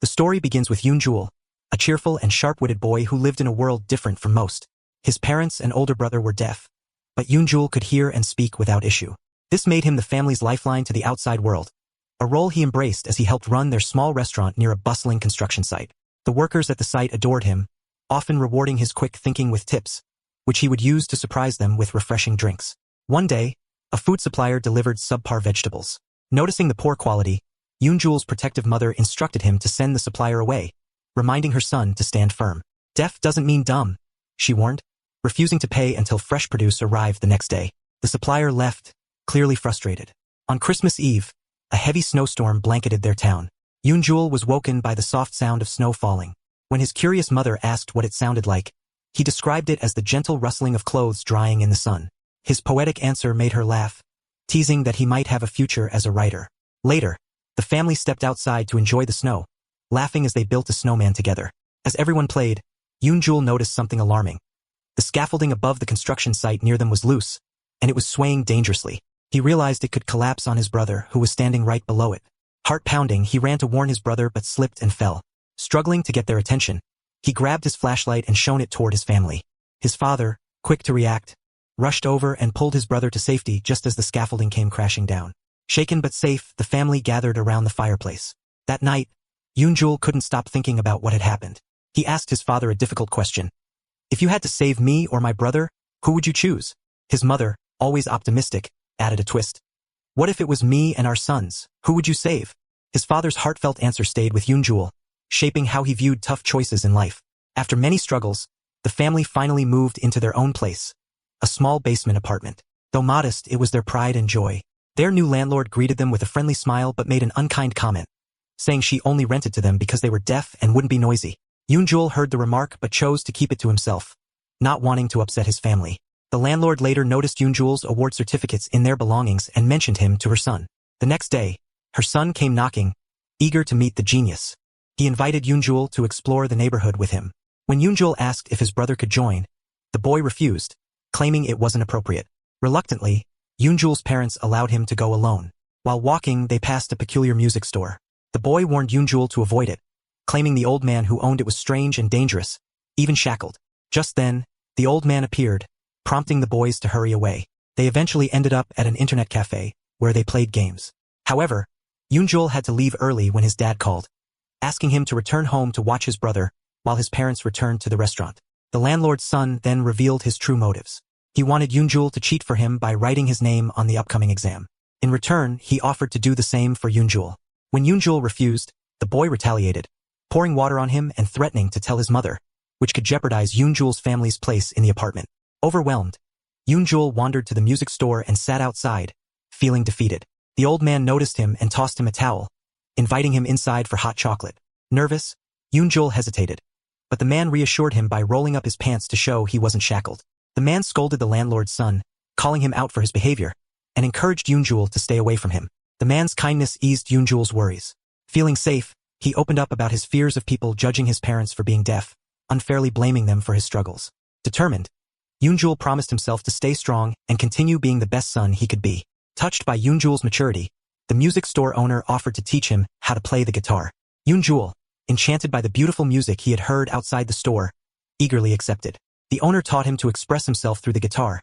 The story begins with Eun-soo, a cheerful and sharp-witted boy who lived in a world different from most. His parents and older brother were deaf, but Eun-soo could hear and speak without issue. This made him the family's lifeline to the outside world, a role he embraced as he helped run their small restaurant near a bustling construction site. The workers at the site adored him, often rewarding his quick thinking with tips, which he would use to surprise them with refreshing drinks. One day, a food supplier delivered subpar vegetables. Noticing the poor quality, Eun-soo's protective mother instructed him to send the supplier away, reminding her son to stand firm. Deaf doesn't mean dumb, she warned, refusing to pay until fresh produce arrived the next day. The supplier left, clearly frustrated. On Christmas Eve, a heavy snowstorm blanketed their town. Eun-soo was woken by the soft sound of snow falling. When his curious mother asked what it sounded like, he described it as the gentle rustling of clothes drying in the sun. His poetic answer made her laugh, teasing that he might have a future as a writer. Later, the family stepped outside to enjoy the snow, laughing as they built a snowman together. As everyone played, Eun-soo noticed something alarming. The scaffolding above the construction site near them was loose, and it was swaying dangerously. He realized it could collapse on his brother, who was standing right below it. Heart-pounding, he ran to warn his brother but slipped and fell. Struggling to get their attention, he grabbed his flashlight and shone it toward his family. His father, quick to react, rushed over and pulled his brother to safety just as the scaffolding came crashing down. Shaken but safe, the family gathered around the fireplace. That night, Eun-soo couldn't stop thinking about what had happened. He asked his father a difficult question. If you had to save me or my brother, who would you choose? His mother, always optimistic, added a twist. What if it was me and our sons? Who would you save? His father's heartfelt answer stayed with Eun-soo, shaping how he viewed tough choices in life. After many struggles, the family finally moved into their own place, a small basement apartment. Though modest, it was their pride and joy. Their new landlord greeted them with a friendly smile but made an unkind comment, saying she only rented to them because they were deaf and wouldn't be noisy. Eun-soo heard the remark but chose to keep it to himself, not wanting to upset his family. The landlord later noticed Eun-soo's award certificates in their belongings and mentioned him to her son. The next day, her son came knocking, eager to meet the genius. He invited Eun-soo to explore the neighborhood with him. When Eun-soo asked if his brother could join, the boy refused, claiming it wasn't appropriate. Reluctantly, Eun-soo's parents allowed him to go alone. While walking, they passed a peculiar music store. The boy warned Eun-soo to avoid it, claiming the old man who owned it was strange and dangerous, even shackled. Just then, the old man appeared, prompting the boys to hurry away. They eventually ended up at an internet cafe, where they played games. However, Eun-soo had to leave early when his dad called, asking him to return home to watch his brother, while his parents returned to the restaurant. The landlord's son then revealed his true motives. He wanted Eun-soo to cheat for him by writing his name on the upcoming exam. In return, he offered to do the same for Eun-soo. When Eun-soo refused, the boy retaliated, pouring water on him and threatening to tell his mother, which could jeopardize Eun-soo's family's place in the apartment. Overwhelmed, Eun-soo wandered to the music store and sat outside, feeling defeated. The old man noticed him and tossed him a towel, inviting him inside for hot chocolate. Nervous, Eun-soo hesitated, but the man reassured him by rolling up his pants to show he wasn't shackled. The man scolded the landlord's son, calling him out for his behavior, and encouraged Eun-soo to stay away from him. The man's kindness eased Eun-soo's worries. Feeling safe, he opened up about his fears of people judging his parents for being deaf, unfairly blaming them for his struggles. Determined, Eun-soo promised himself to stay strong and continue being the best son he could be. Touched by Eun-soo's maturity, the music store owner offered to teach him how to play the guitar. Eun-soo, enchanted by the beautiful music he had heard outside the store, eagerly accepted. The owner taught him to express himself through the guitar,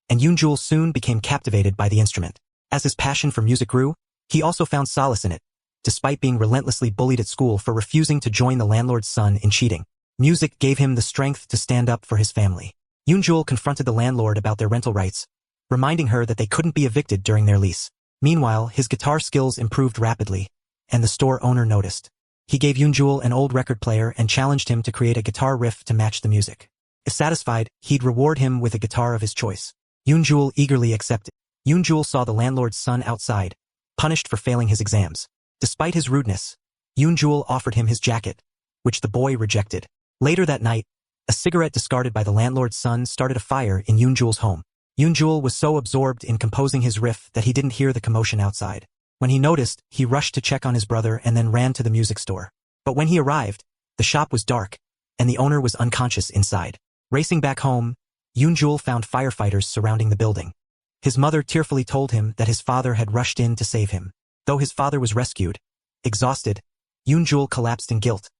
and Eun-soo soon became captivated by the instrument. As his passion for music grew, he also found solace in it, despite being relentlessly bullied at school for refusing to join the landlord's son in cheating. Music gave him the strength to stand up for his family. Eun-soo confronted the landlord about their rental rights, reminding her that they couldn't be evicted during their lease. Meanwhile, his guitar skills improved rapidly, and the store owner noticed. He gave Eun-soo an old record player and challenged him to create a guitar riff to match the music. If satisfied, he'd reward him with a guitar of his choice. Eun-soo eagerly accepted. Eun-soo saw the landlord's son outside, punished for failing his exams. Despite his rudeness, Eun-soo offered him his jacket, which the boy rejected. Later that night, a cigarette discarded by the landlord's son started a fire in Eun-soo's home. Eun-soo was so absorbed in composing his riff that he didn't hear the commotion outside. When he noticed, he rushed to check on his brother and then ran to the music store. But when he arrived, the shop was dark, and the owner was unconscious inside. Racing back home, Eun-soo found firefighters surrounding the building. His mother tearfully told him that his father had rushed in to save him. Though his father was rescued, exhausted, Yoon-jul collapsed in guilt,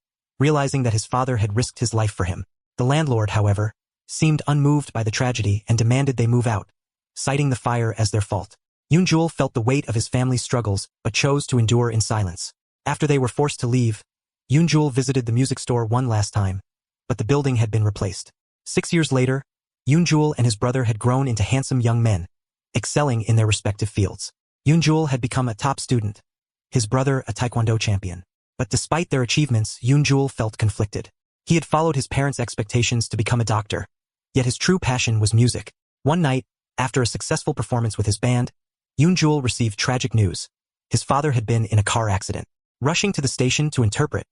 realizing that his father had risked his life for him. The landlord, however, seemed unmoved by the tragedy and demanded they move out, citing the fire as their fault. Yoon-jul felt the weight of his family's struggles but chose to endure in silence. After they were forced to leave, Yoon-jul visited the music store one last time, but the building had been replaced. 6 years later, Yoon-jul and his brother had grown into handsome young men, excelling in their respective fields. Yoon-jul had become a top student, his brother a taekwondo champion. But despite their achievements, Yoon-jul felt conflicted. He had followed his parents' expectations to become a doctor, yet his true passion was music. One night, after a successful performance with his band, Yoon-jul received tragic news. His father had been in a car accident. Rushing to the station to interpret,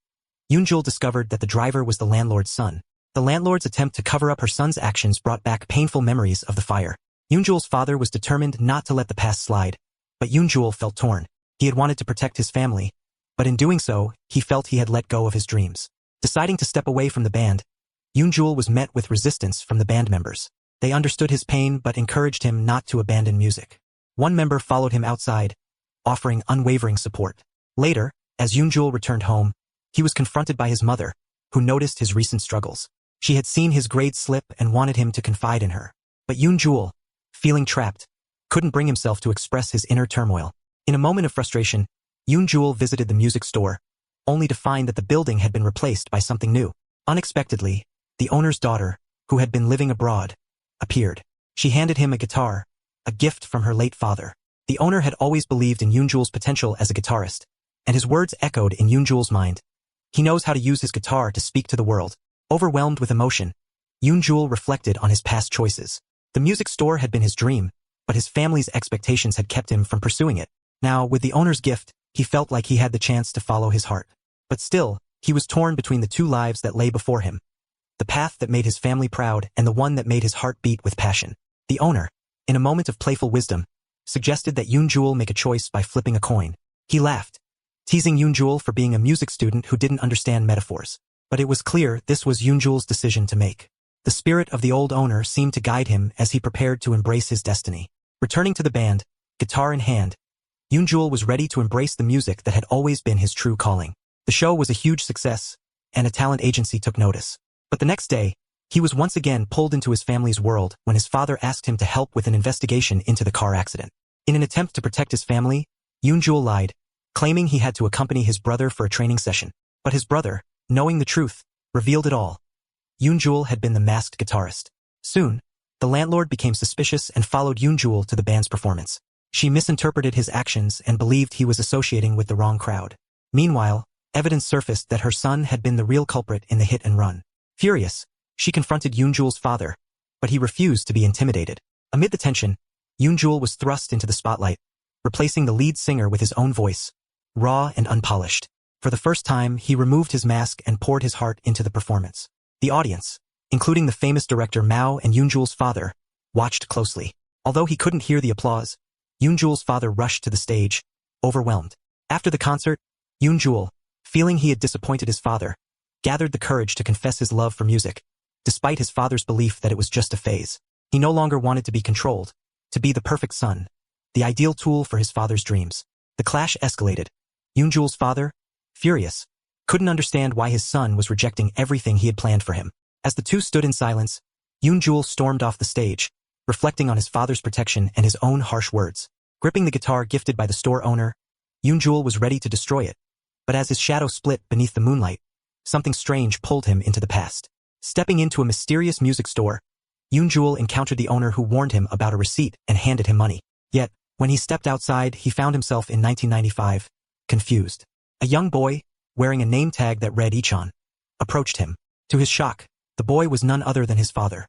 Yoon-jul discovered that the driver was the landlord's son. The landlord's attempt to cover up her son's actions brought back painful memories of the fire. Yoon-jul's father was determined not to let the past slide, but Yoon-jul felt torn. He had wanted to protect his family, but in doing so, he felt he had let go of his dreams. Deciding to step away from the band, Yoon-jul was met with resistance from the band members. They understood his pain but encouraged him not to abandon music. One member followed him outside, offering unwavering support. Later, as Yoon-jul returned home, he was confronted by his mother, who noticed his recent struggles. She had seen his grades slip and wanted him to confide in her. But Yoon-jul, feeling trapped, couldn't bring himself to express his inner turmoil. In a moment of frustration, Yoon-jul visited the music store, only to find that the building had been replaced by something new. Unexpectedly, the owner's daughter, who had been living abroad, appeared. She handed him a guitar, a gift from her late father. The owner had always believed in Yoon-jul's potential as a guitarist, and his words echoed in Yoon-jul's mind. He knows how to use his guitar to speak to the world. Overwhelmed with emotion, Yoon-jul reflected on his past choices. The music store had been his dream, but his family's expectations had kept him from pursuing it. Now, with the owner's gift, he felt like he had the chance to follow his heart. But still, he was torn between the two lives that lay before him. The path that made his family proud and the one that made his heart beat with passion. The owner, in a moment of playful wisdom, suggested that Yoon-jul make a choice by flipping a coin. He laughed, teasing Yoon-jul for being a music student who didn't understand metaphors. But it was clear this was Yoon-jul's decision to make. The spirit of the old owner seemed to guide him as he prepared to embrace his destiny. Returning to the band, guitar in hand, Yoon-jul was ready to embrace the music that had always been his true calling. The show was a huge success, and a talent agency took notice. But the next day, he was once again pulled into his family's world when his father asked him to help with an investigation into the car accident. In an attempt to protect his family, Yoon-jul lied, claiming he had to accompany his brother for a training session. But his brother, knowing the truth, revealed it all. Yoon-jul had been the masked guitarist. Soon, the landlord became suspicious and followed Yoon-jul to the band's performance. She misinterpreted his actions and believed he was associating with the wrong crowd. Meanwhile, evidence surfaced that her son had been the real culprit in the hit and run. Furious, she confronted Yoon-jul's father, but he refused to be intimidated. Amid the tension, Yoon-jul was thrust into the spotlight, replacing the lead singer with his own voice, raw and unpolished. For the first time, he removed his mask and poured his heart into the performance. The audience, including the famous director Mao and Yoon-jul's father, watched closely. Although he couldn't hear the applause, Yoon-jul's father rushed to the stage, overwhelmed. After the concert, Yoon-jul, feeling he had disappointed his father, gathered the courage to confess his love for music, despite his father's belief that it was just a phase. He no longer wanted to be controlled, to be the perfect son, the ideal tool for his father's dreams. The clash escalated. Yoon-jul's father, furious, couldn't understand why his son was rejecting everything he had planned for him. As the two stood in silence, Yoon-jul stormed off the stage, reflecting on his father's protection and his own harsh words. Gripping the guitar gifted by the store owner, Yoon-jul was ready to destroy it. But as his shadow split beneath the moonlight, something strange pulled him into the past. Stepping into a mysterious music store, Yoon-jul encountered the owner who warned him about a receipt and handed him money. Yet, when he stepped outside, he found himself in 1995, confused. A young boy, wearing a name tag that read Ichon, approached him. To his shock, the boy was none other than his father,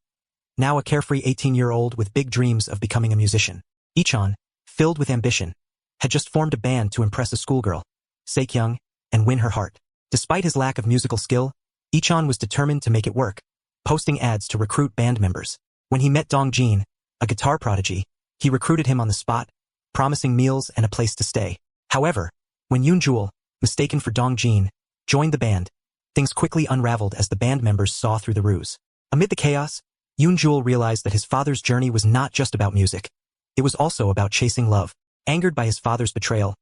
now a carefree 18-year-old with big dreams of becoming a musician. Ichon, filled with ambition, had just formed a band to impress a schoolgirl, Saekyung, and win her heart. Despite his lack of musical skill, Ichon was determined to make it work, posting ads to recruit band members. When he met Dong-jin, a guitar prodigy, he recruited him on the spot, promising meals and a place to stay. However, when Yoon-jul, mistaken for Dong-jin, joined the band, things quickly unraveled as the band members saw through the ruse. Amid the chaos, Yoon-jul realized that his father's journey was not just about music. It was also about chasing love. Angered by his father's betrayal,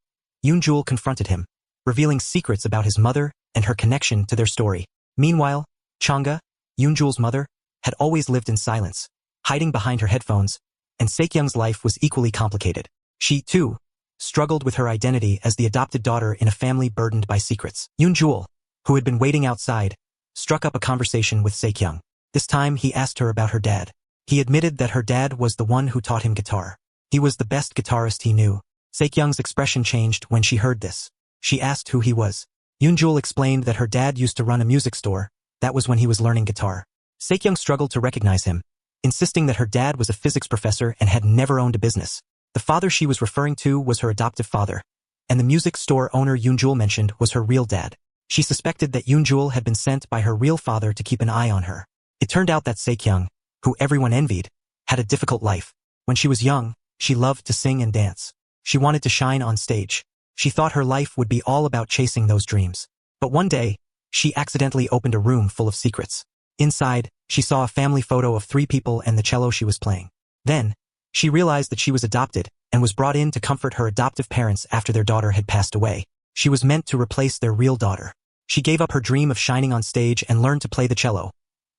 Yoon-jul confronted him, revealing secrets about his mother and her connection to their story. Meanwhile, Changga, Yoonjul's mother, had always lived in silence, hiding behind her headphones, and Saekyung's life was equally complicated. She, too, struggled with her identity as the adopted daughter in a family burdened by secrets. Yoonjul, who had been waiting outside, struck up a conversation with Saekyung. This time he asked her about her dad. He admitted that her dad was the one who taught him guitar. He was the best guitarist he knew. Saekyung's expression changed when she heard this. She asked who he was. Yoonjul explained that her dad used to run a music store. That was when he was learning guitar. Saekyung struggled to recognize him, insisting that her dad was a physics professor and had never owned a business. The father she was referring to was her adoptive father, and the music store owner Yoonjul mentioned was her real dad. She suspected that Yoonjul had been sent by her real father to keep an eye on her. It turned out that Saekyung, who everyone envied, had a difficult life. When she was young, she loved to sing and dance. She wanted to shine on stage. She thought her life would be all about chasing those dreams. But one day, she accidentally opened a room full of secrets. Inside, she saw a family photo of 3 people and the cello she was playing. Then, she realized that she was adopted and was brought in to comfort her adoptive parents after their daughter had passed away. She was meant to replace their real daughter. She gave up her dream of shining on stage and learned to play the cello,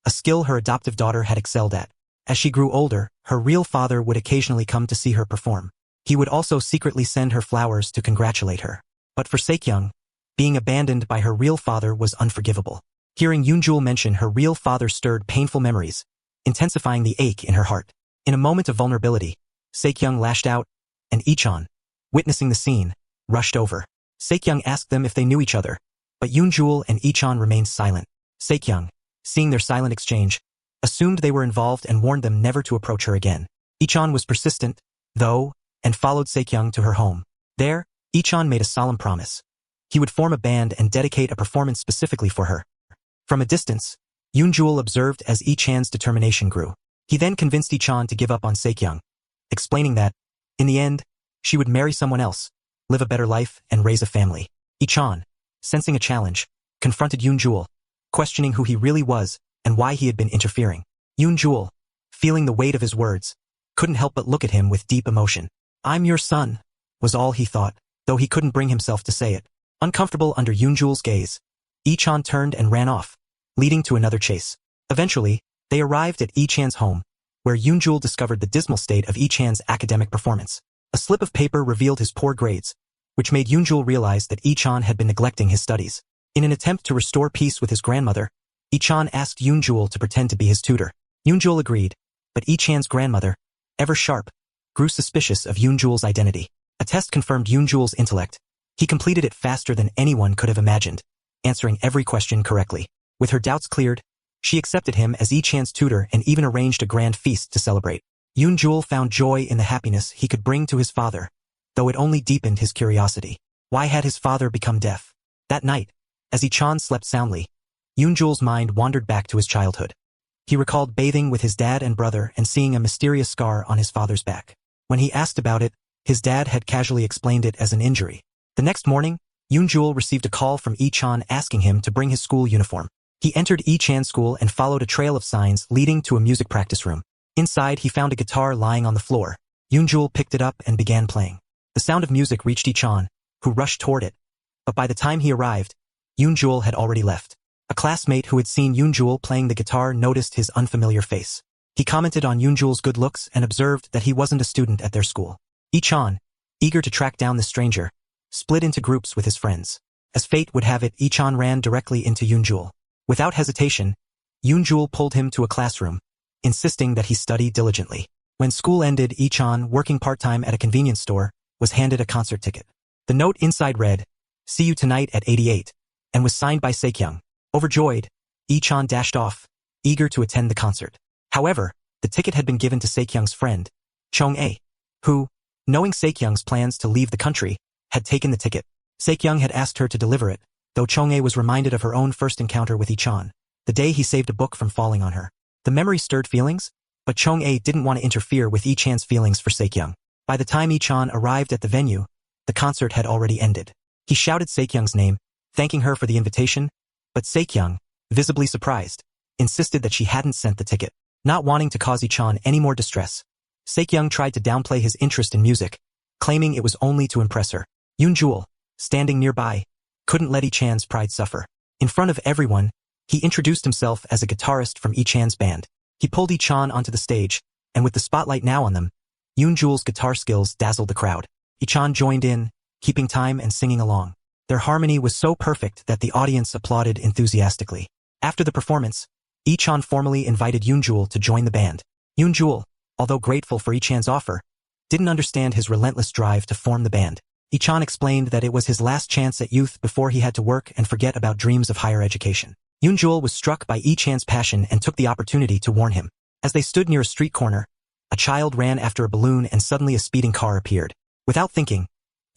a skill her adoptive daughter had excelled at. As she grew older, her real father would occasionally come to see her perform. He would also secretly send her flowers to congratulate her. But for Saekyung, being abandoned by her real father was unforgivable. Hearing Yoonjul mention her real father stirred painful memories, intensifying the ache in her heart. In a moment of vulnerability, Saekyung lashed out, and Ichon, witnessing the scene, rushed over. Saekyung asked them if they knew each other, but Yoonjul and Ichon remained silent. Saekyung, seeing their silent exchange, assumed they were involved and warned them never to approach her again. Ichon was persistent, though, and followed Saekyung to her home. There, Ichon made a solemn promise. He would form a band and dedicate a performance specifically for her. From a distance, Yoonjul observed as Ichan's determination grew. He then convinced Ichon to give up on Saekyung, explaining that, in the end, she would marry someone else, live a better life, and raise a family. Ichon, sensing a challenge, confronted Yoonjul, questioning who he really was and why he had been interfering. Yoonjul, feeling the weight of his words, couldn't help but look at him with deep emotion. "I'm your son," was all he thought, though he couldn't bring himself to say it. Uncomfortable under Yoonjul's gaze, Ichon turned and ran off, leading to another chase. Eventually, they arrived at Ichan's home, where Yoonjul discovered the dismal state of Ichan's academic performance. A slip of paper revealed his poor grades, which made Yoonjul realize that Ichan had been neglecting his studies. In an attempt to restore peace with his grandmother, Ichan asked Yoonjul to pretend to be his tutor. Yoonjul agreed, but Ichan's grandmother, ever sharp, grew suspicious of Yoonjul's identity. A test confirmed Yoonjul's intellect. He completed it faster than anyone could have imagined, answering every question correctly. With her doubts cleared, she accepted him as Ichan's tutor and even arranged a grand feast to celebrate. Yoonjul found joy in the happiness he could bring to his father, though it only deepened his curiosity. Why had his father become deaf? That night, as Ichan slept soundly, Yoonjul's mind wandered back to his childhood. He recalled bathing with his dad and brother and seeing a mysterious scar on his father's back. When he asked about it, his dad had casually explained it as an injury. The next morning, Yoonjul received a call from Ichan asking him to bring his school uniform. He entered Ichan's school and followed a trail of signs leading to a music practice room. Inside, he found a guitar lying on the floor. Yoonjul picked it up and began playing. The sound of music reached Ichan, who rushed toward it. But by the time he arrived, Yoonjul had already left. A classmate who had seen Yoonjul playing the guitar noticed his unfamiliar face. He commented on Yoonjul's good looks and observed that he wasn't a student at their school. Ichan, eager to track down the stranger, split into groups with his friends. As fate would have it, Ichan ran directly into Yoonjul. Without hesitation, Yoonjul pulled him to a classroom, insisting that he study diligently. When school ended, Ichan, working part-time at a convenience store, was handed a concert ticket. The note inside read, "See you tonight at 88, and was signed by Saekyung. Overjoyed, Ichan dashed off, eager to attend the concert. However, the ticket had been given to Saekyung's friend, Chong-ae, who, knowing Saekyung's plans to leave the country, had taken the ticket. Saekyung had asked her to deliver it, though Chong-ae was reminded of her own first encounter with Ichan, the day he saved a book from falling on her. The memory stirred feelings, but Chong-ae didn't want to interfere with Ichan's feelings for Saekyung. By the time Ichan arrived at the venue, the concert had already ended. He shouted Saekyung's name, thanking her for the invitation, but Saekyung, visibly surprised, insisted that she hadn't sent the ticket. Not wanting to cause Ichan any more distress, Saekyung tried to downplay his interest in music, claiming it was only to impress her. Yoonjul, standing nearby, couldn't let Lee-chan's pride suffer. In front of everyone, he introduced himself as a guitarist from Lee-chan's band. He pulled Lee-chan onto the stage, and with the spotlight now on them, Yoon-jul's guitar skills dazzled the crowd. Lee-chan joined in, keeping time and singing along. Their harmony was so perfect that the audience applauded enthusiastically. After the performance, Lee-chan formally invited Yoon-jul to join the band. Yoon-jul, although grateful for Lee-chan's offer, didn't understand his relentless drive to form the band. Lee-chan explained that it was his last chance at youth before he had to work and forget about dreams of higher education. Yoon-jul was struck by Lee-chan's passion and took the opportunity to warn him. As they stood near a street corner, a child ran after a balloon and suddenly a speeding car appeared. Without thinking,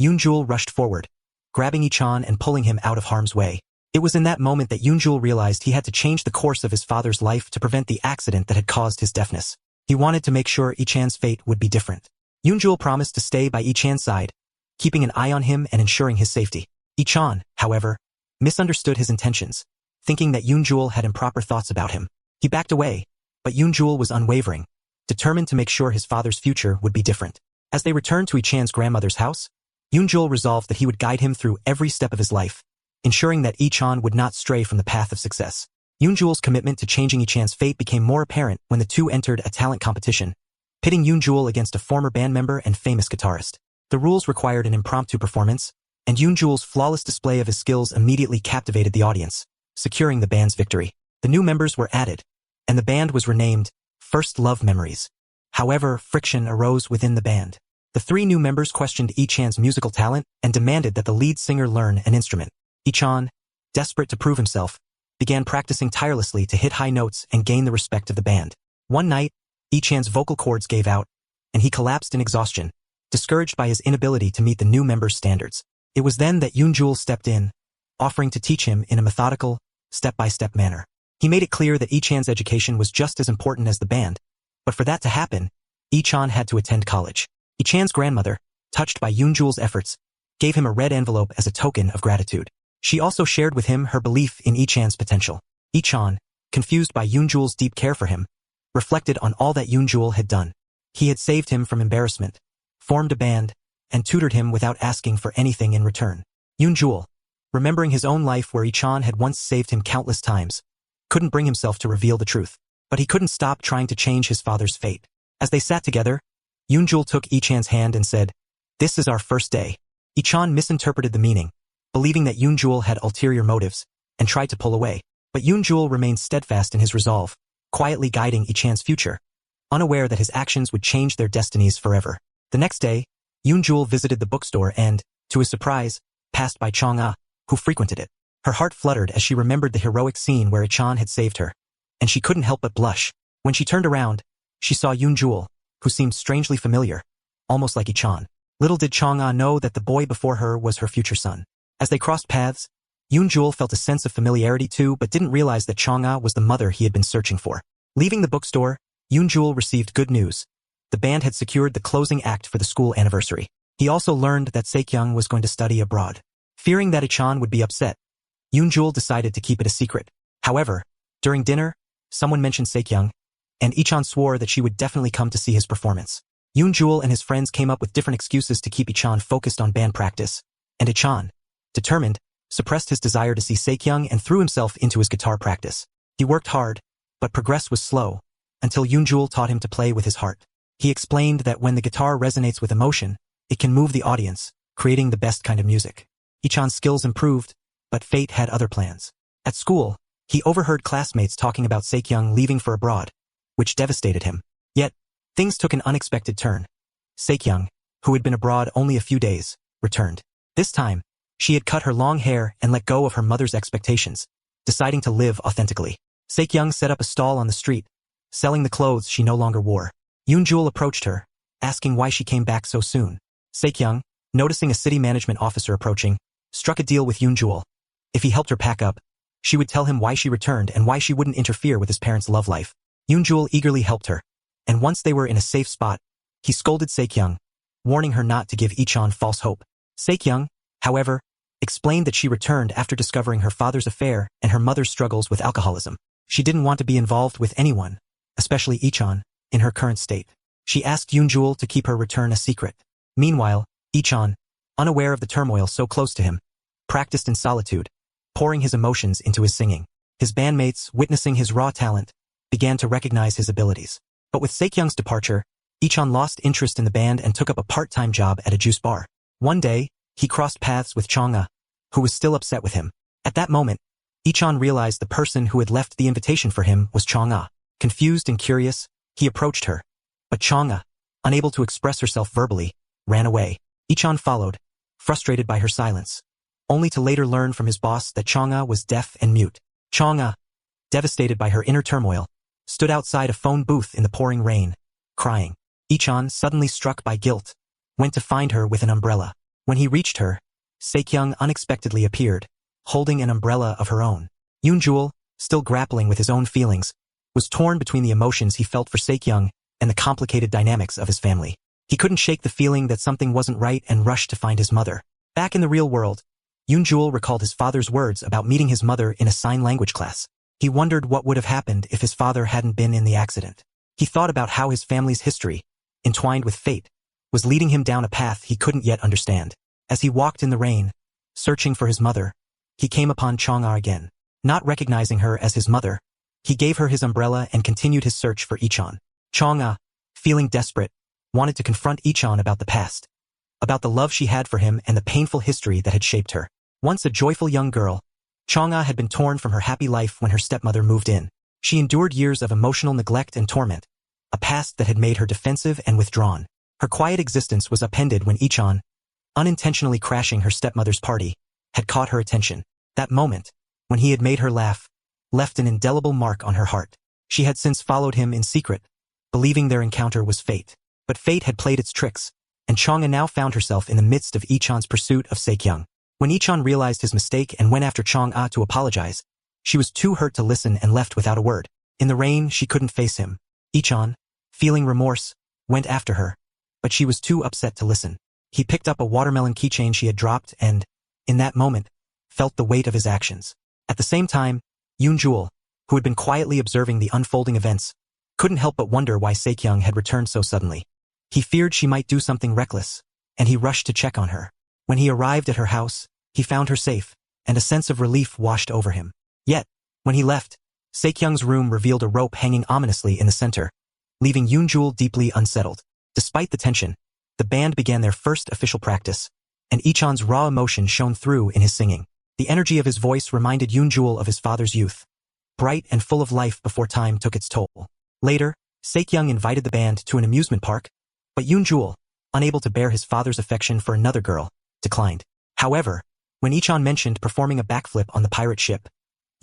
Yoon-jul rushed forward, grabbing Lee-chan and pulling him out of harm's way. It was in that moment that Yoon-jul realized he had to change the course of his father's life to prevent the accident that had caused his deafness. He wanted to make sure Lee-chan's fate would be different. Yoon-jul promised to stay by Lee-chan's side, keeping an eye on him and ensuring his safety. Lee-chan, however, misunderstood his intentions, thinking that Yoon-jul had improper thoughts about him. He backed away, but Yoon-jul was unwavering, determined to make sure his father's future would be different. As they returned to Lee-chan's grandmother's house, Yoon-jul resolved that he would guide him through every step of his life, ensuring that Lee-chan would not stray from the path of success. Yoon-jul's commitment to changing Lee-chan's fate became more apparent when the two entered a talent competition, pitting Yoon-jul against a former band member and famous guitarist. The rules required an impromptu performance, and Yoon-jul's flawless display of his skills immediately captivated the audience, securing the band's victory. The new members were added, and the band was renamed First Love Memories. However, friction arose within the band. The three new members questioned Lee-chan's musical talent and demanded that the lead singer learn an instrument. Lee-chan, desperate to prove himself, began practicing tirelessly to hit high notes and gain the respect of the band. One night, Lee-chan's vocal cords gave out, and he collapsed in exhaustion, discouraged by his inability to meet the new members' standards. It was then that Yoon-jul stepped in, offering to teach him in a methodical, step-by-step manner. He made it clear that Lee-chan's education was just as important as the band, but for that to happen, Lee-chan had to attend college. Lee-chan's grandmother, touched by Yoon-jul's efforts, gave him a red envelope as a token of gratitude. She also shared with him her belief in Lee-chan's potential. Lee-chan, confused by Yoon-jul's deep care for him, reflected on all that Yoon-jul had done. He had saved him from embarrassment, formed a band, and tutored him without asking for anything in return. Yoon-jul, remembering his own life where Lee-chan had once saved him countless times, couldn't bring himself to reveal the truth. But he couldn't stop trying to change his father's fate. As they sat together, Yoon-jul took Lee-chan's hand and said, "This is our first day." Lee-chan misinterpreted the meaning, believing that Yoon-jul had ulterior motives, and tried to pull away. But Yoon-jul remained steadfast in his resolve, quietly guiding Lee-chan's future, unaware that his actions would change their destinies forever. The next day, Yoon-jul visited the bookstore and, to his surprise, passed by Chong-ah, who frequented it. Her heart fluttered as she remembered the heroic scene where Lee-chan had saved her, and she couldn't help but blush. When she turned around, she saw Yoon-jul, who seemed strangely familiar, almost like Lee-chan. Little did Chong-ah know that the boy before her was her future son. As they crossed paths, Yoon-jul felt a sense of familiarity too, but didn't realize that Chong-ah was the mother he had been searching for. Leaving the bookstore, Yoon-jul received good news. The band had secured the closing act for the school anniversary. He also learned that Se-kyung was going to study abroad. Fearing that Lee-chan would be upset, Yoon-jul decided to keep it a secret. However, during dinner, someone mentioned Se-kyung, and Lee-chan swore that she would definitely come to see his performance. Yoon-jul and his friends came up with different excuses to keep Lee-chan focused on band practice, and Lee-chan, determined, suppressed his desire to see Se-kyung and threw himself into his guitar practice. He worked hard, but progress was slow, until Yoon-jul taught him to play with his heart. He explained that when the guitar resonates with emotion, it can move the audience, creating the best kind of music. Lee-chan's skills improved, but fate had other plans. At school, he overheard classmates talking about Se-kyung leaving for abroad, which devastated him. Yet, things took an unexpected turn. Se-kyung, who had been abroad only a few days, returned. This time, she had cut her long hair and let go of her mother's expectations, deciding to live authentically. Se-kyung set up a stall on the street, selling the clothes she no longer wore. Yoon-jul approached her, asking why she came back so soon. Se-kyung, noticing a city management officer approaching, struck a deal with Yoon-jul. If he helped her pack up, she would tell him why she returned and why she wouldn't interfere with his parents' love life. Yoon-jul eagerly helped her, and once they were in a safe spot, he scolded Se-kyung, warning her not to give Lee-chan false hope. Se-kyung, however, explained that she returned after discovering her father's affair and her mother's struggles with alcoholism. She didn't want to be involved with anyone, especially Lee-chan, in her current state. She asked Yoon-jul to keep her return a secret. Meanwhile, Lee-chan, unaware of the turmoil so close to him, practiced in solitude, pouring his emotions into his singing. His bandmates, witnessing his raw talent, began to recognize his abilities. But with Saekyung's departure, Ichon lost interest in the band and took up a part-time job at a juice bar. One day, he crossed paths with Chang'a, who was still upset with him. At that moment, Ichon realized the person who had left the invitation for him was Chang'a. Confused and curious, he approached her. But Chang'a, unable to express herself verbally, ran away. Ichon followed, frustrated by her silence, only to later learn from his boss that Chang'a was deaf and mute. Chang'a, devastated by her inner turmoil, stood outside a phone booth in the pouring rain, crying. Ichon, suddenly struck by guilt, went to find her with an umbrella. When he reached her, Saekyung unexpectedly appeared, holding an umbrella of her own. Eun-soo, still grappling with his own feelings, was torn between the emotions he felt for Saekyung and the complicated dynamics of his family. He couldn't shake the feeling that something wasn't right and rushed to find his mother. Back in the real world, Eun-soo recalled his father's words about meeting his mother in a sign language class. He wondered what would have happened if his father hadn't been in the accident. He thought about how his family's history, entwined with fate, was leading him down a path he couldn't yet understand. As he walked in the rain, searching for his mother, he came upon Chang'a again. Not recognizing her as his mother, he gave her his umbrella and continued his search for Ichon. Chang'a, feeling desperate, wanted to confront Ichon about the past, about the love she had for him and the painful history that had shaped her. Once a joyful young girl, Chang'a had been torn from her happy life when her stepmother moved in. She endured years of emotional neglect and torment, a past that had made her defensive and withdrawn. Her quiet existence was upended when Ichon, unintentionally crashing her stepmother's party, had caught her attention. That moment, when he had made her laugh, left an indelible mark on her heart. She had since followed him in secret, believing their encounter was fate. But fate had played its tricks, and Chang'a now found herself in the midst of Ichon's pursuit of Saekyung. When Ichon realized his mistake and went after Chang'a to apologize, she was too hurt to listen and left without a word. In the rain, she couldn't face him. Ichon, feeling remorse, went after her, but she was too upset to listen. He picked up a watermelon keychain she had dropped and, in that moment, felt the weight of his actions. At the same time, Eun-soo, who had been quietly observing the unfolding events, couldn't help but wonder why Saekyung had returned so suddenly. He feared she might do something reckless, and he rushed to check on her. When he arrived at her house, he found her safe, and a sense of relief washed over him. Yet, when he left, Saekyung's room revealed a rope hanging ominously in the center, leaving Eun-soo deeply unsettled. Despite the tension, the band began their first official practice, and Ichon's raw emotion shone through in his singing. The energy of his voice reminded Eun-soo of his father's youth, bright and full of life before time took its toll. Later, Saekyung invited the band to an amusement park, but Eun-soo, unable to bear his father's affection for another girl, declined. However, when Ichon mentioned performing a backflip on the pirate ship,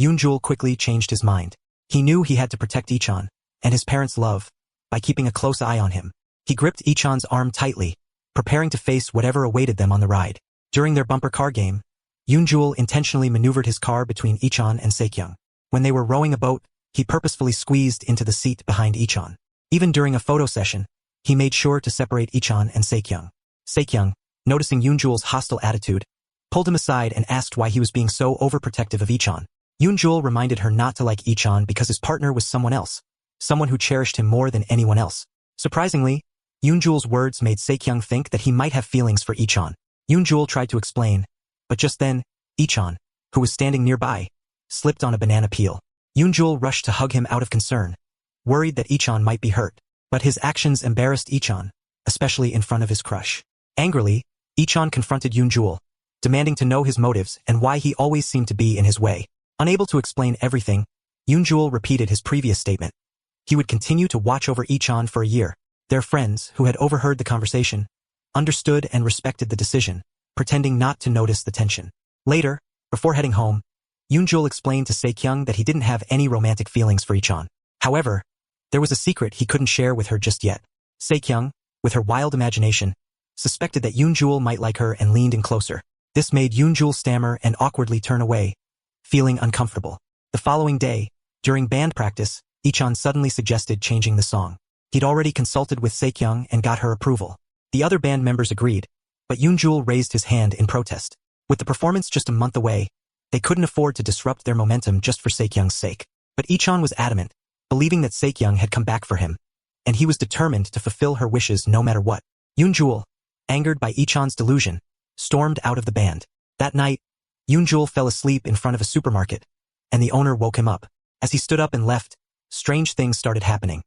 Eun-soo quickly changed his mind. He knew he had to protect Ichon, and his parents' love, by keeping a close eye on him. He gripped Ichon's arm tightly, preparing to face whatever awaited them on the ride. During their bumper car game, Eun-soo intentionally maneuvered his car between Ichon and Saekyung. When they were rowing a boat, he purposefully squeezed into the seat behind Ichon. Even during a photo session, he made sure to separate Ichon and Saekyung. Saekyung, noticing Eun-soo's hostile attitude, pulled him aside and asked why he was being so overprotective of Ichon. Eun-soo reminded her not to like Ichon because his partner was someone else, someone who cherished him more than anyone else. Surprisingly, Eun-soo's words made Saekyung think that he might have feelings for Ichon. Eun-soo tried to explain, but just then, Ichon, who was standing nearby, slipped on a banana peel. Eun-soo rushed to hug him out of concern, worried that Ichon might be hurt. But his actions embarrassed Ichon, especially in front of his crush. Angrily, Ichon confronted Eun-soo, demanding to know his motives and why he always seemed to be in his way. Unable to explain everything, Eun-soo repeated his previous statement. He would continue to watch over Ichon for a year. Their friends, who had overheard the conversation, understood and respected the decision, pretending not to notice the tension. Later, before heading home, Eun-soo explained to Saekyung that he didn't have any romantic feelings for Ichon. However, there was a secret he couldn't share with her just yet. Saekyung, with her wild imagination, suspected that Eun-soo might like her and leaned in closer. This made Eun-soo stammer and awkwardly turn away, feeling uncomfortable. The following day, during band practice, Ichon suddenly suggested changing the song. He'd already consulted with Saekyung and got her approval. The other band members agreed, but Eun-soo raised his hand in protest. With the performance just a month away, they couldn't afford to disrupt their momentum just for Saekyung's sake. But Ichon was adamant, believing that Saekyung had come back for him, and he was determined to fulfill her wishes no matter what. Eun-soo, angered by Ichon's delusion, stormed out of the band. That night, Yoon-jul fell asleep in front of a supermarket, and the owner woke him up. As he stood up and left, strange things started happening.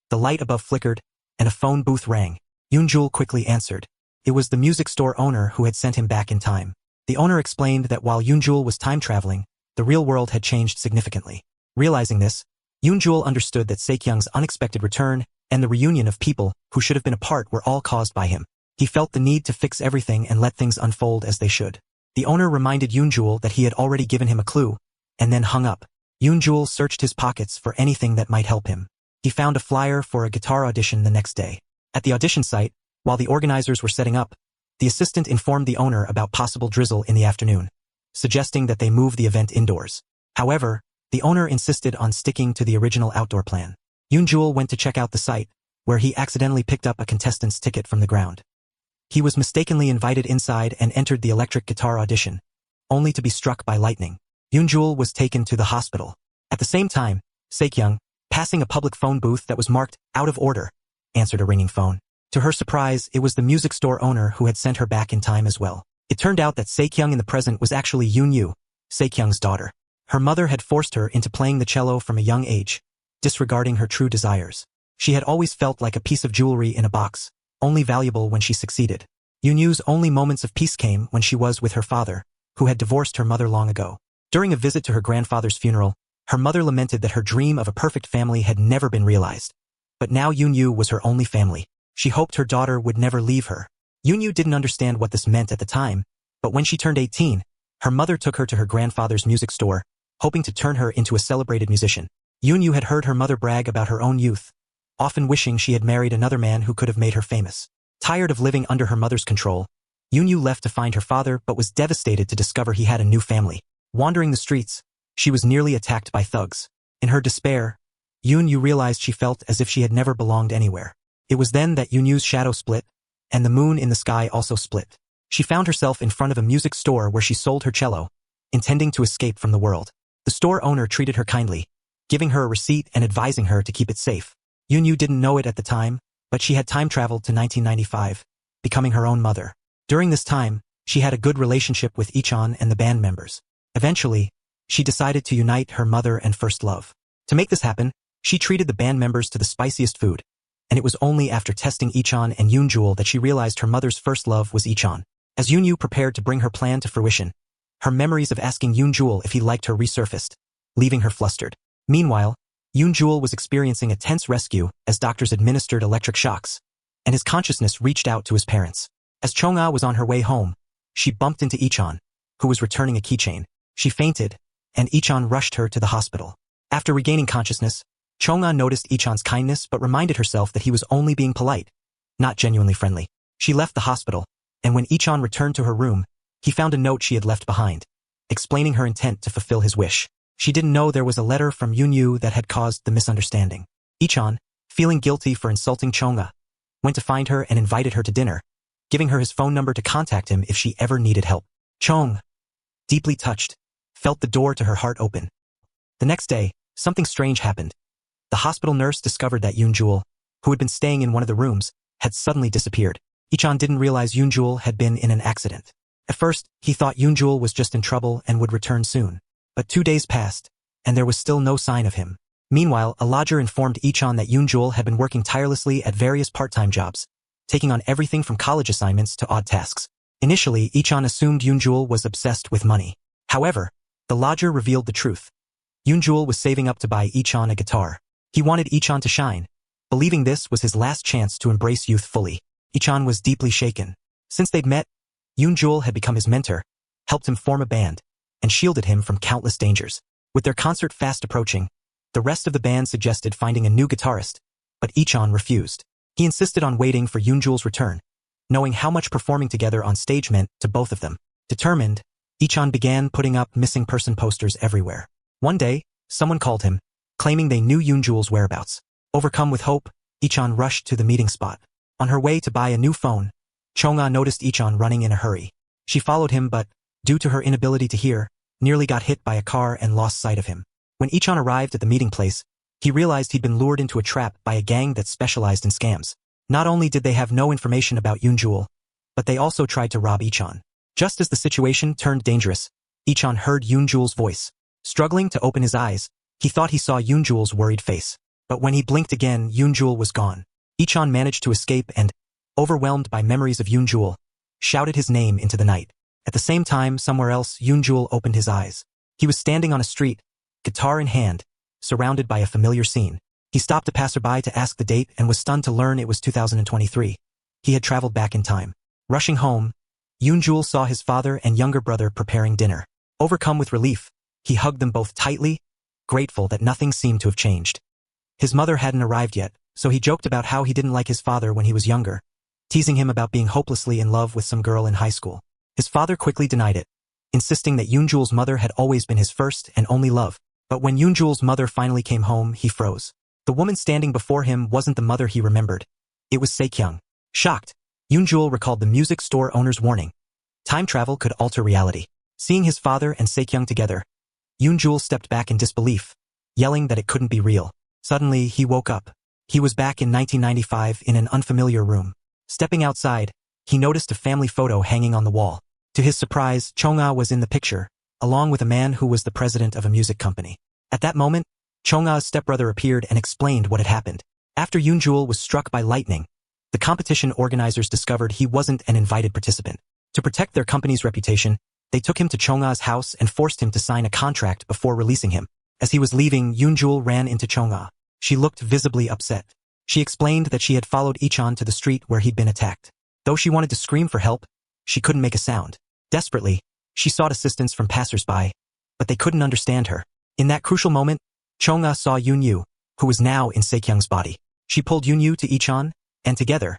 The light above flickered, and a phone booth rang. Yoon-jul quickly answered. It was the music store owner who had sent him back in time. The owner explained that while Yoon-jul was time-traveling, the real world had changed significantly. Realizing this, Yoon-jul understood that Saekyung's unexpected return and the reunion of people who should have been apart were all caused by him. He felt the need to fix everything and let things unfold as they should. The owner reminded Yoon-jul that he had already given him a clue, and then hung up. Yoon-jul searched his pockets for anything that might help him. He found a flyer for a guitar audition the next day. At the audition site, while the organizers were setting up, the assistant informed the owner about possible drizzle in the afternoon, suggesting that they move the event indoors. However, the owner insisted on sticking to the original outdoor plan. Yoon-jul went to check out the site, where he accidentally picked up a contestant's ticket from the ground. He was mistakenly invited inside and entered the electric guitar audition, only to be struck by lightning. Yoon-jul was taken to the hospital. At the same time, Saekyung, passing a public phone booth that was marked out of order, answered a ringing phone. To her surprise, it was the music store owner who had sent her back in time as well. It turned out that Saekyung in the present was actually Eun-soo, Saekyung's daughter. Her mother had forced her into playing the cello from a young age, disregarding her true desires. She had always felt like a piece of jewelry in a box, only valuable when she succeeded. Eun-soo's only moments of peace came when she was with her father, who had divorced her mother long ago. During a visit to her grandfather's funeral, her mother lamented that her dream of a perfect family had never been realized. But now Eun-soo was her only family. She hoped her daughter would never leave her. Eun-soo didn't understand what this meant at the time, but when she turned 18, her mother took her to her grandfather's music store, hoping to turn her into a celebrated musician. Eun-soo had heard her mother brag about her own youth, often wishing she had married another man who could have made her famous. Tired of living under her mother's control, Eun-soo left to find her father but was devastated to discover he had a new family. Wandering the streets, she was nearly attacked by thugs. In her despair, Eun-soo realized she felt as if she had never belonged anywhere. It was then that Eun-soo's shadow split, and the moon in the sky also split. She found herself in front of a music store where she sold her cello, intending to escape from the world. The store owner treated her kindly, giving her a receipt and advising her to keep it safe. Eun-soo didn't know it at the time, but she had time-traveled to 1995, becoming her own mother. During this time, she had a good relationship with Ichon and the band members. Eventually, she decided to unite her mother and first love. To make this happen, she treated the band members to the spiciest food, and it was only after testing Ichon and Yoon-jul that she realized her mother's first love was Ichon. As Eun-soo prepared to bring her plan to fruition, her memories of asking Yoon-jul if he liked her resurfaced, leaving her flustered. Meanwhile, Yoon-jul was experiencing a tense rescue as doctors administered electric shocks, and his consciousness reached out to his parents. As Chong-ah was on her way home, she bumped into Ichon, who was returning a keychain. She fainted, and Ichon rushed her to the hospital. After regaining consciousness, Chong-ah noticed Ichon's kindness but reminded herself that he was only being polite, not genuinely friendly. She left the hospital, and when Ichon returned to her room, he found a note she had left behind, explaining her intent to fulfill his wish. She didn't know there was a letter from Eun-soo that had caused the misunderstanding. Ichon, feeling guilty for insulting Chong-ah, went to find her and invited her to dinner, giving her his phone number to contact him if she ever needed help. Chong, deeply touched, felt the door to her heart open. The next day, something strange happened. The hospital nurse discovered that Yoon-jul, who had been staying in one of the rooms, had suddenly disappeared. Ichon didn't realize Yoon-jul had been in an accident. At first, he thought Yoon-jul was just in trouble and would return soon. But 2 days passed, and there was still no sign of him. Meanwhile, a lodger informed Ichon that Yoon-jul had been working tirelessly at various part-time jobs, taking on everything from college assignments to odd tasks. Initially, Ichon assumed Yoon-jul was obsessed with money. However, the lodger revealed the truth. Yoon-jul was saving up to buy Ichon a guitar. He wanted Ichon to shine, believing this was his last chance to embrace youth fully. Ichon was deeply shaken. Since they'd met, Yoon-jul had become his mentor, helped him form a band, and shielded him from countless dangers. With their concert fast approaching, the rest of the band suggested finding a new guitarist, but Ichon refused. He insisted on waiting for Yoon-jul's return, knowing how much performing together on stage meant to both of them. Determined, Ichon began putting up missing person posters everywhere. One day, someone called him, claiming they knew Yoon-jul's whereabouts. Overcome with hope, Ichon rushed to the meeting spot. On her way to buy a new phone, Chong-ah noticed Ichon running in a hurry. She followed him but, due to her inability to hear, nearly got hit by a car and lost sight of him. When Ichon arrived at the meeting place, he realized he'd been lured into a trap by a gang that specialized in scams. Not only did they have no information about Yoon-jul, but they also tried to rob Ichon. Just as the situation turned dangerous, Ichon heard Yoon-jul's voice. Struggling to open his eyes, he thought he saw Yoon-jul's worried face. But when he blinked again, Yoon-jul was gone. Ichon managed to escape and, overwhelmed by memories of Yoon-jul, shouted his name into the night. At the same time, somewhere else, Yoon-jul opened his eyes. He was standing on a street, guitar in hand, surrounded by a familiar scene. He stopped a passerby to ask the date and was stunned to learn it was 2023. He had traveled back in time. Rushing home, Yoon-jul saw his father and younger brother preparing dinner. Overcome with relief, he hugged them both tightly, grateful that nothing seemed to have changed. His mother hadn't arrived yet, so he joked about how he didn't like his father when he was younger, teasing him about being hopelessly in love with some girl in high school. His father quickly denied it, insisting that Yoon-jul's mother had always been his first and only love. But when Yoon-jul's mother finally came home, he froze. The woman standing before him wasn't the mother he remembered. It was Se-kyung. Shocked, Yoon-jul recalled the music store owner's warning. Time travel could alter reality. Seeing his father and Se-kyung together, Yoon-jul stepped back in disbelief, yelling that it couldn't be real. Suddenly, he woke up. He was back in 1995 in an unfamiliar room. Stepping outside, he noticed a family photo hanging on the wall. To his surprise, Chong-ah was in the picture, along with a man who was the president of a music company. At that moment, Chong-ah's stepbrother appeared and explained what had happened. After Yoon-jul was struck by lightning, the competition organizers discovered he wasn't an invited participant. To protect their company's reputation, they took him to Chong-ah's house and forced him to sign a contract before releasing him. As he was leaving, Yoon-jul ran into Chong-ah. She looked visibly upset. She explained that she had followed Ichon to the street where he'd been attacked. Though she wanted to scream for help, she couldn't make a sound. Desperately, she sought assistance from passers-by, but they couldn't understand her. In that crucial moment, Chong-ah saw Yoon-yu, who was now in Se-kyung's body. She pulled Yoon-yu to Ichon, and together,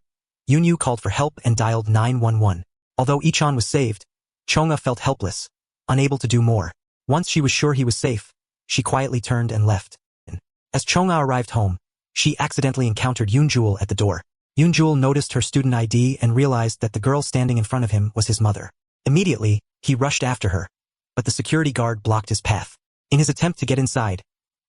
Yoon-yu called for help and dialed 911. Although Ichon was saved, Chong-ah felt helpless, unable to do more. Once she was sure he was safe, she quietly turned and left. As Chong-ah arrived home, she accidentally encountered Yoon-jul at the door. Yoon-jul noticed her student ID and realized that the girl standing in front of him was his mother. Immediately, he rushed after her, but the security guard blocked his path. In his attempt to get inside,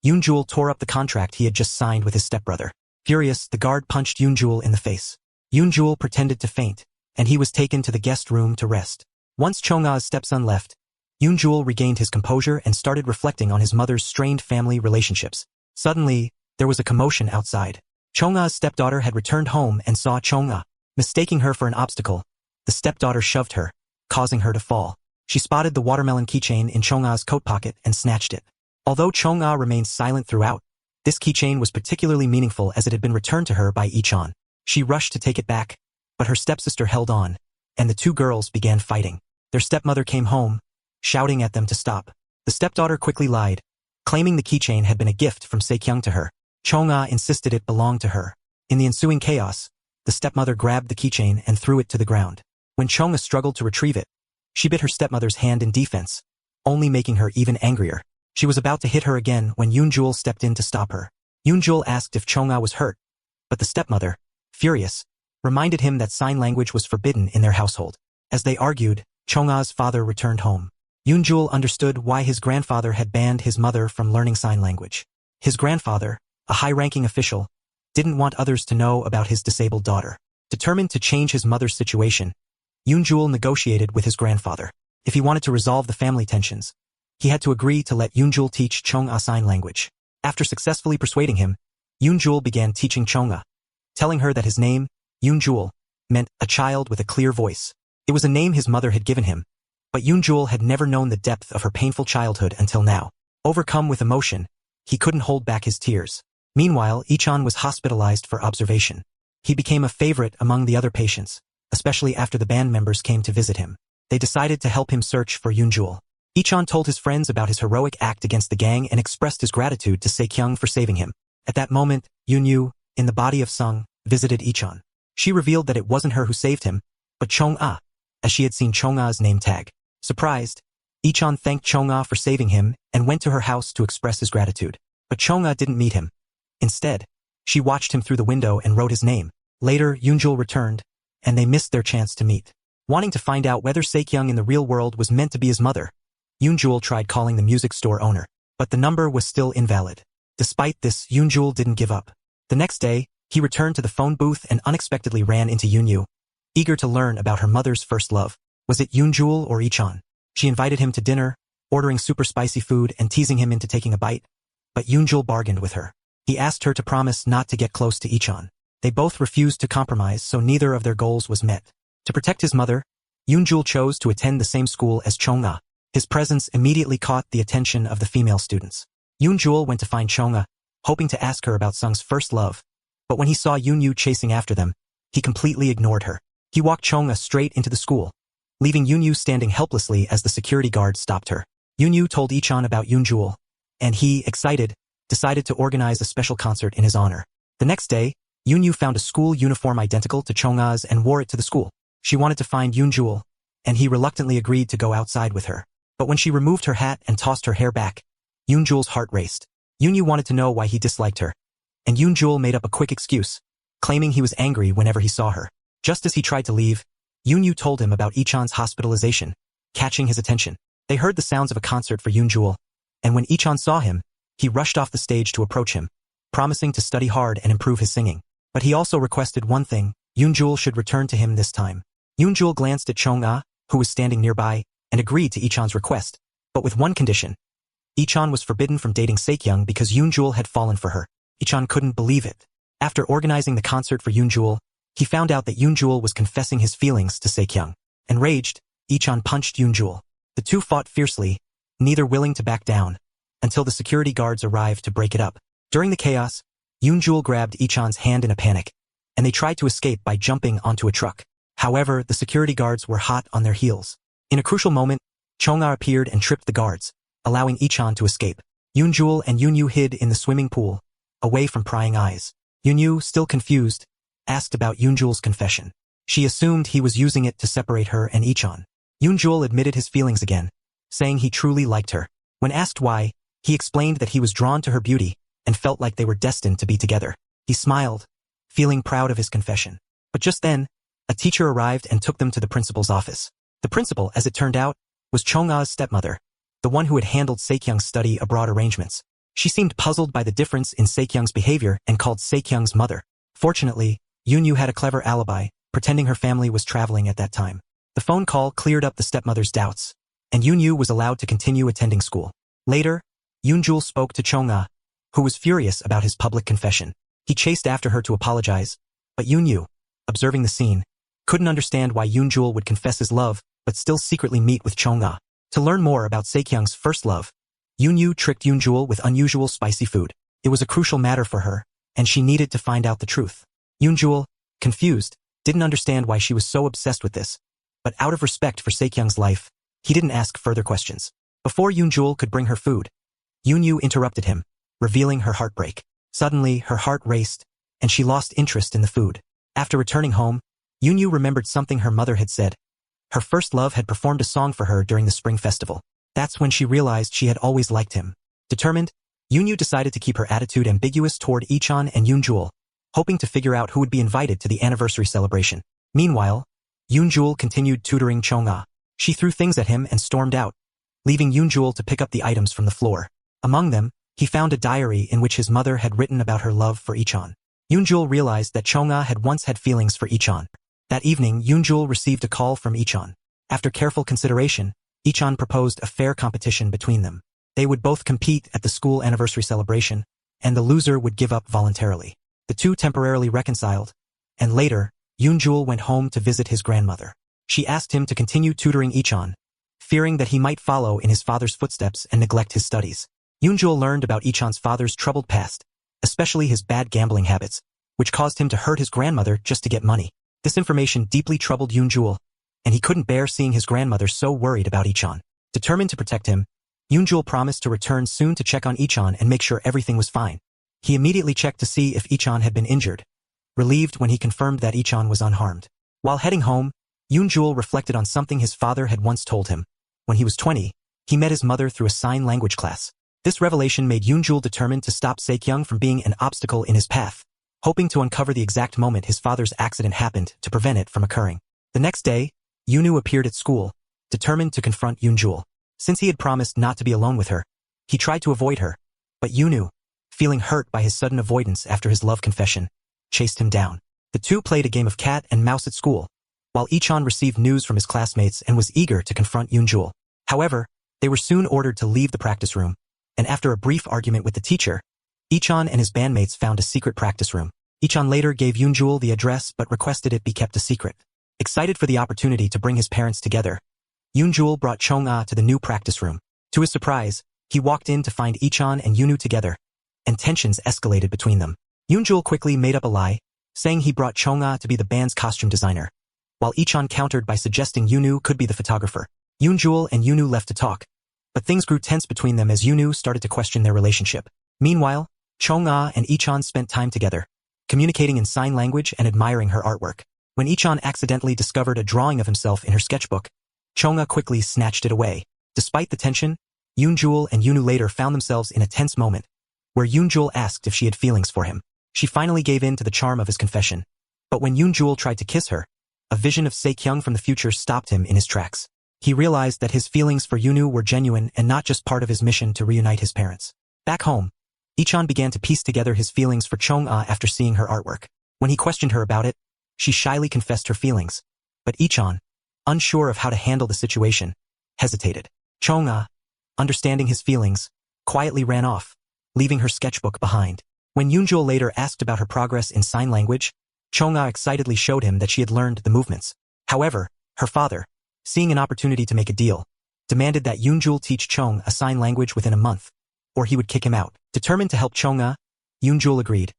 Yoon-jul tore up the contract he had just signed with his stepbrother. Furious, the guard punched Yoon-jul in the face. Yoon-jul pretended to faint, and he was taken to the guest room to rest. Once Chong-ah's stepson left, Yoon-jul regained his composure and started reflecting on his mother's strained family relationships. Suddenly, there was a commotion outside. Chong-ah's stepdaughter had returned home and saw Chong-ah. Mistaking her for an obstacle, the stepdaughter shoved her, causing her to fall. She spotted the watermelon keychain in Chong-ah's coat pocket and snatched it. Although Chong-ah remained silent throughout, this keychain was particularly meaningful as it had been returned to her by Ichon. She rushed to take it back, but her stepsister held on, and the two girls began fighting. Their stepmother came home, shouting at them to stop. The stepdaughter quickly lied, claiming the keychain had been a gift from Se-kyung to her. Chong-ah insisted it belonged to her. In the ensuing chaos, the stepmother grabbed the keychain and threw it to the ground. When Chong-ah struggled to retrieve it, she bit her stepmother's hand in defense, only making her even angrier. She was about to hit her again when Yoon-jul stepped in to stop her. Yoon-jul asked if Chong-ah was hurt, but the stepmother, furious, reminded him that sign language was forbidden in their household. As they argued, Chong-ah's father returned home. Yoon-jul understood why his grandfather had banned his mother from learning sign language. His grandfather, a high-ranking official, didn't want others to know about his disabled daughter. Determined to change his mother's situation, Yoon-jul negotiated with his grandfather. If he wanted to resolve the family tensions, he had to agree to let Yoon-jul teach Chong-ah sign language. After successfully persuading him, Yoon-jul began teaching Chong-ah, telling her that his name, Yoon-jul, meant a child with a clear voice. It was a name his mother had given him, but Yoon-jul had never known the depth of her painful childhood until now. Overcome with emotion, he couldn't hold back his tears. Meanwhile, Ichon was hospitalized for observation. He became a favorite among the other patients, especially after the band members came to visit him. They decided to help him search for Yoon-jul. Ichon told his friends about his heroic act against the gang and expressed his gratitude to Se-kyung for saving him. At that moment, Yoon-yu, in the body of Sung, visited Ichon. She revealed that it wasn't her who saved him, but Chong-ah, as she had seen Chong-ah's name tag. Surprised, Ichon thanked Chong-ah for saving him and went to her house to express his gratitude. But Chong-ah didn't meet him. Instead, she watched him through the window and wrote his name. Later, Yoon-jul returned, and they missed their chance to meet. Wanting to find out whether Se-kyung in the real world was meant to be his mother, Yoon-jul tried calling the music store owner, but the number was still invalid. Despite this, Yoon-jul didn't give up. The next day, he returned to the phone booth and unexpectedly ran into Yoon-yu, eager to learn about her mother's first love. Was it Yoon-jul or Ichon? She invited him to dinner, ordering super spicy food and teasing him into taking a bite. But Yoon-jul bargained with her. He asked her to promise not to get close to Ichon. They both refused to compromise, so neither of their goals was met. To protect his mother, Yoon-jul chose to attend the same school as Chong-ah. His presence immediately caught the attention of the female students. Yoon-jul went to find Chong-ah, hoping to ask her about Sung's first love. But when he saw Yoon-yu chasing after them, he completely ignored her. He walked Chong-ah straight into the school, leaving Yoon-yu standing helplessly as the security guard stopped her. Yoon-yu told Ichon about Yoon-jul, and he, excited, decided to organize a special concert in his honor. The next day, Yoon-yu found a school uniform identical to Chong-ah's and wore it to the school. She wanted to find Yoon-jul, and he reluctantly agreed to go outside with her. But when she removed her hat and tossed her hair back, Yoon-jul's heart raced. Yoon-yu wanted to know why he disliked her, and Yoon-jul made up a quick excuse, claiming he was angry whenever he saw her. Just as he tried to leave, Yoon-yu told him about Ichon's hospitalization, catching his attention. They heard the sounds of a concert for Yoon-jul, and when Ichon saw him, he rushed off the stage to approach him, promising to study hard and improve his singing. But he also requested one thing: Yoon-jul should return to him this time. Yoon-jul glanced at Chong-ah, who was standing nearby, and agreed to Ichon's request, but with one condition. Ichon was forbidden from dating Saekyung because Yoon-jul had fallen for her. Ichon couldn't believe it. After organizing the concert for Yoon-jul, he found out that Yoon-jul was confessing his feelings to Saekyung. Enraged, Ichon punched Yoon-jul. The two fought fiercely, neither willing to back down, until the security guards arrived to break it up. During the chaos, Yoon-jul grabbed Ichon's hand in a panic, and they tried to escape by jumping onto a truck. However, the security guards were hot on their heels. In a crucial moment, Chong-ah appeared and tripped the guards, allowing Ichon to escape. Yoon-jul and Yoon-yu hid in the swimming pool, away from prying eyes. Yoon-yu, still confused, asked about Yoon-jul's confession. She assumed he was using it to separate her and Ichon. Yoon-jul admitted his feelings again, saying he truly liked her. When asked why, he explained that he was drawn to her beauty and felt like they were destined to be together. He smiled, feeling proud of his confession. But just then, a teacher arrived and took them to the principal's office. The principal, as it turned out, was Chong-ah's stepmother, the one who had handled Saekyung's study abroad arrangements. She seemed puzzled by the difference in Saekyung's behavior and called Saekyung's mother. Fortunately, Yoon-yu had a clever alibi, pretending her family was traveling at that time. The phone call cleared up the stepmother's doubts, and Yoon-yu was allowed to continue attending school. Later, Yoon-jul spoke to Chong-ah, who was furious about his public confession. He chased after her to apologize, but Yoon-yu, observing the scene, couldn't understand why Yoon-jul would confess his love but still secretly meet with Chong-ah. To learn more about Saekyung's first love, Yoon-yu tricked Yoon-jul with unusual spicy food. It was a crucial matter for her, and she needed to find out the truth. Yoon-jul, confused, didn't understand why she was so obsessed with this, but out of respect for Saekyung's life, he didn't ask further questions. Before Yoon-jul could bring her food, Yoon-yu interrupted him, revealing her heartbreak. Suddenly, her heart raced, and she lost interest in the food. After returning home, Yoon-yu remembered something her mother had said. Her first love had performed a song for her during the spring festival. That's when she realized she had always liked him. Determined, Yoon-yu decided to keep her attitude ambiguous toward Ichon and Yoon-jul, hoping to figure out who would be invited to the anniversary celebration. Meanwhile, Yoon-jul continued tutoring Chong-ah. She threw things at him and stormed out, leaving Yoon-jul to pick up the items from the floor. Among them, he found a diary in which his mother had written about her love for Ichon. Yoon-jul realized that Chong-ah had once had feelings for Ichon. That evening, Yoon-jul received a call from Ichon. After careful consideration, Ichon proposed a fair competition between them. They would both compete at the school anniversary celebration, and the loser would give up voluntarily. The two temporarily reconciled, and later, Yoon-jul went home to visit his grandmother. She asked him to continue tutoring Ichon, fearing that he might follow in his father's footsteps and neglect his studies. Yoon-jul learned about Ichon's father's troubled past, especially his bad gambling habits, which caused him to hurt his grandmother just to get money. This information deeply troubled Yoon-jul, and he couldn't bear seeing his grandmother so worried about Ichon. Determined to protect him, Yoon-jul promised to return soon to check on Ichon and make sure everything was fine. He immediately checked to see if Ichon had been injured, relieved when he confirmed that Ichon was unharmed. While heading home, Yoon-jul reflected on something his father had once told him. When he was 20, he met his mother through a sign language class. This revelation made Yoon-jul determined to stop Saekyung from being an obstacle in his path, hoping to uncover the exact moment his father's accident happened to prevent it from occurring. The next day, Yoon-woo appeared at school, determined to confront Yoon-jul. Since he had promised not to be alone with her, he tried to avoid her, but Yoon-woo, feeling hurt by his sudden avoidance after his love confession, chased him down. The two played a game of cat and mouse at school, while Ichon received news from his classmates and was eager to confront Yoon-jul. However, They were soon ordered to leave the practice room, and after a brief argument with the teacher, Ichon and his bandmates found a secret practice room. Ichon later gave Yoon-jul the address but requested it be kept a secret. Excited for the opportunity to bring his parents together, Yoon-jul brought Chong-ah to the new practice room. To his surprise, he walked in to find Ichon and Yoon-woo together, and tensions escalated between them. Yoon-jul quickly made up a lie, saying he brought Chong-ah to be the band's costume designer, while Ichon countered by suggesting Yoon-woo could be the photographer. Yoon-jul and Yoon-woo left to talk, but things grew tense between them as Yoon-woo started to question their relationship. Meanwhile, Chong-ah and Ichon spent time together, communicating in sign language and admiring her artwork. When Ichon accidentally discovered a drawing of himself in her sketchbook, Chong-ah quickly snatched it away. Despite the tension, Yoon-jul and Yoon-woo later found themselves in a tense moment, where Yoon-jul asked if she had feelings for him. She finally gave in to the charm of his confession. But when Yoon-jul tried to kiss her, a vision of Se-kyung from the future stopped him in his tracks. He realized that his feelings for Yoon-woo were genuine and not just part of his mission to reunite his parents. Back home, Ichon began to piece together his feelings for Chong-ah after seeing her artwork. When he questioned her about it, she shyly confessed her feelings. But Ichon, unsure of how to handle the situation, hesitated. Chong-ah, understanding his feelings, quietly ran off, leaving her sketchbook behind. When Yoon-jul later asked about her progress in sign language, Chong-ah excitedly showed him that she had learned the movements. However, her father, seeing an opportunity to make a deal, demanded that Yoon-jul teach Chong a sign language within a month, or he would kick him out. Determined to help Chong-ah, Yoon-jul agreed,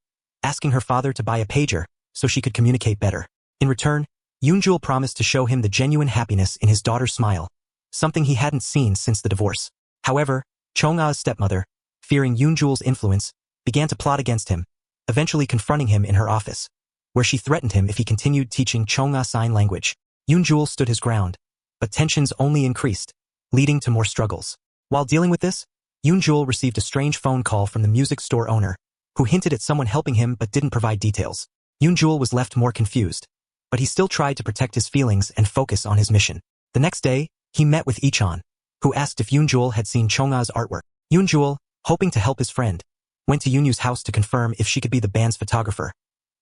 asking her father to buy a pager so she could communicate better. In return, Yoon-jul promised to show him the genuine happiness in his daughter's smile, something he hadn't seen since the divorce. However, Chong-ah's stepmother, fearing Yoon-jul's influence, began to plot against him, eventually confronting him in her office, where she threatened him if he continued teaching Chong-ah sign language. Yoon-jul stood his ground, but tensions only increased, leading to more struggles. While dealing with this, Yoon-jul received a strange phone call from the music store owner, who hinted at someone helping him but didn't provide details. Yoon-jul was left more confused, but he still tried to protect his feelings and focus on his mission. The next day, he met with Ichon, who asked if Yoon-jul had seen Chong-ah's artwork. Yoon-jul, hoping to help his friend, went to Yoon-woo's house to confirm if she could be the band's photographer,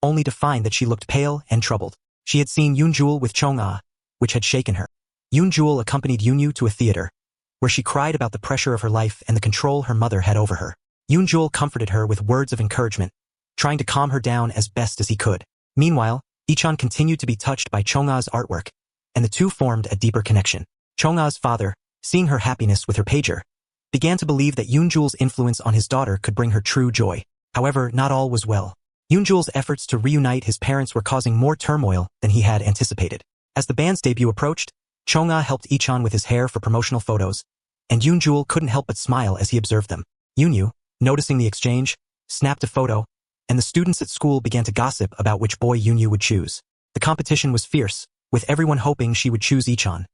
only to find that she looked pale and troubled. She had seen Yoon-jul with Chong-ah, which had shaken her. Yoon-jul accompanied Yoon-woo to a theater, where she cried about the pressure of her life and the control her mother had over her. Yoon-jul comforted her with words of encouragement, trying to calm her down as best as he could. Meanwhile, Ichon continued to be touched by Chong-ah's artwork, and the two formed a deeper connection. Chong-ah's father, seeing her happiness with her pager, began to believe that Yoon-jul's influence on his daughter could bring her true joy. However, not all was well. Yoon-jul's efforts to reunite his parents were causing more turmoil than he had anticipated. As the band's debut approached, Chong-ah helped Ichon with his hair for promotional photos, and Yoon-jul couldn't help but smile as he observed them. Yoon-woo, noticing the exchange, snapped a photo, and the students at school began to gossip about which boy Yoon-woo would choose. The competition was fierce, with everyone hoping she would choose Ichon,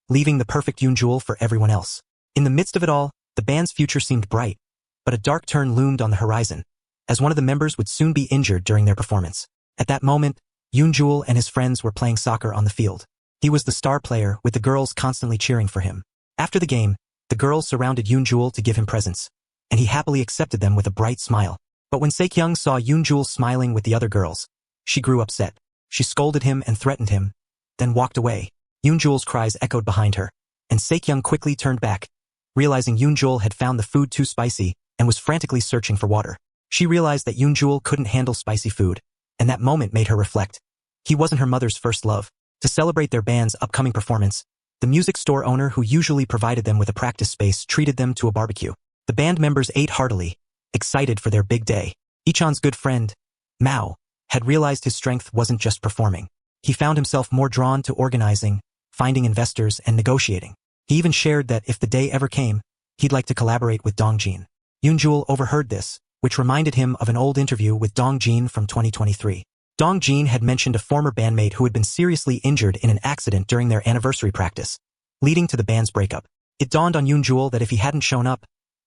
leaving the perfect Yoon-jul for everyone else. In the midst of it all, the band's future seemed bright, but a dark turn loomed on the horizon, as one of the members would soon be injured during their performance. At that moment, Yoon-jul and his friends were playing soccer on the field. He was the star player, with the girls constantly cheering for him. After the game, the girls surrounded Yoon-jul to give him presents, and he happily accepted them with a bright smile. But when Se-kyung saw Yoon-jul smiling with the other girls, she grew upset. She scolded him and threatened him, then walked away. Yoon-jul's cries echoed behind her, and Se-kyung quickly turned back, realizing Yoon-jul had found the food too spicy and was frantically searching for water. She realized that Yoon-jul couldn't handle spicy food, and that moment made her reflect. He wasn't her mother's first love. To celebrate their band's upcoming performance, the music store owner who usually provided them with a practice space treated them to a barbecue. The band members ate heartily, excited for their big day. Ichon's good friend, Mao, had realized his strength wasn't just performing. He found himself more drawn to organizing, finding investors, and negotiating. He even shared that if the day ever came, he'd like to collaborate with Dong-jin. Yoon-jul overheard this, which reminded him of an old interview with Dong-jin from 2023. Dong-jin had mentioned a former bandmate who had been seriously injured in an accident during their anniversary practice, leading to the band's breakup. It dawned on Yoon-jul that if he hadn't shown up,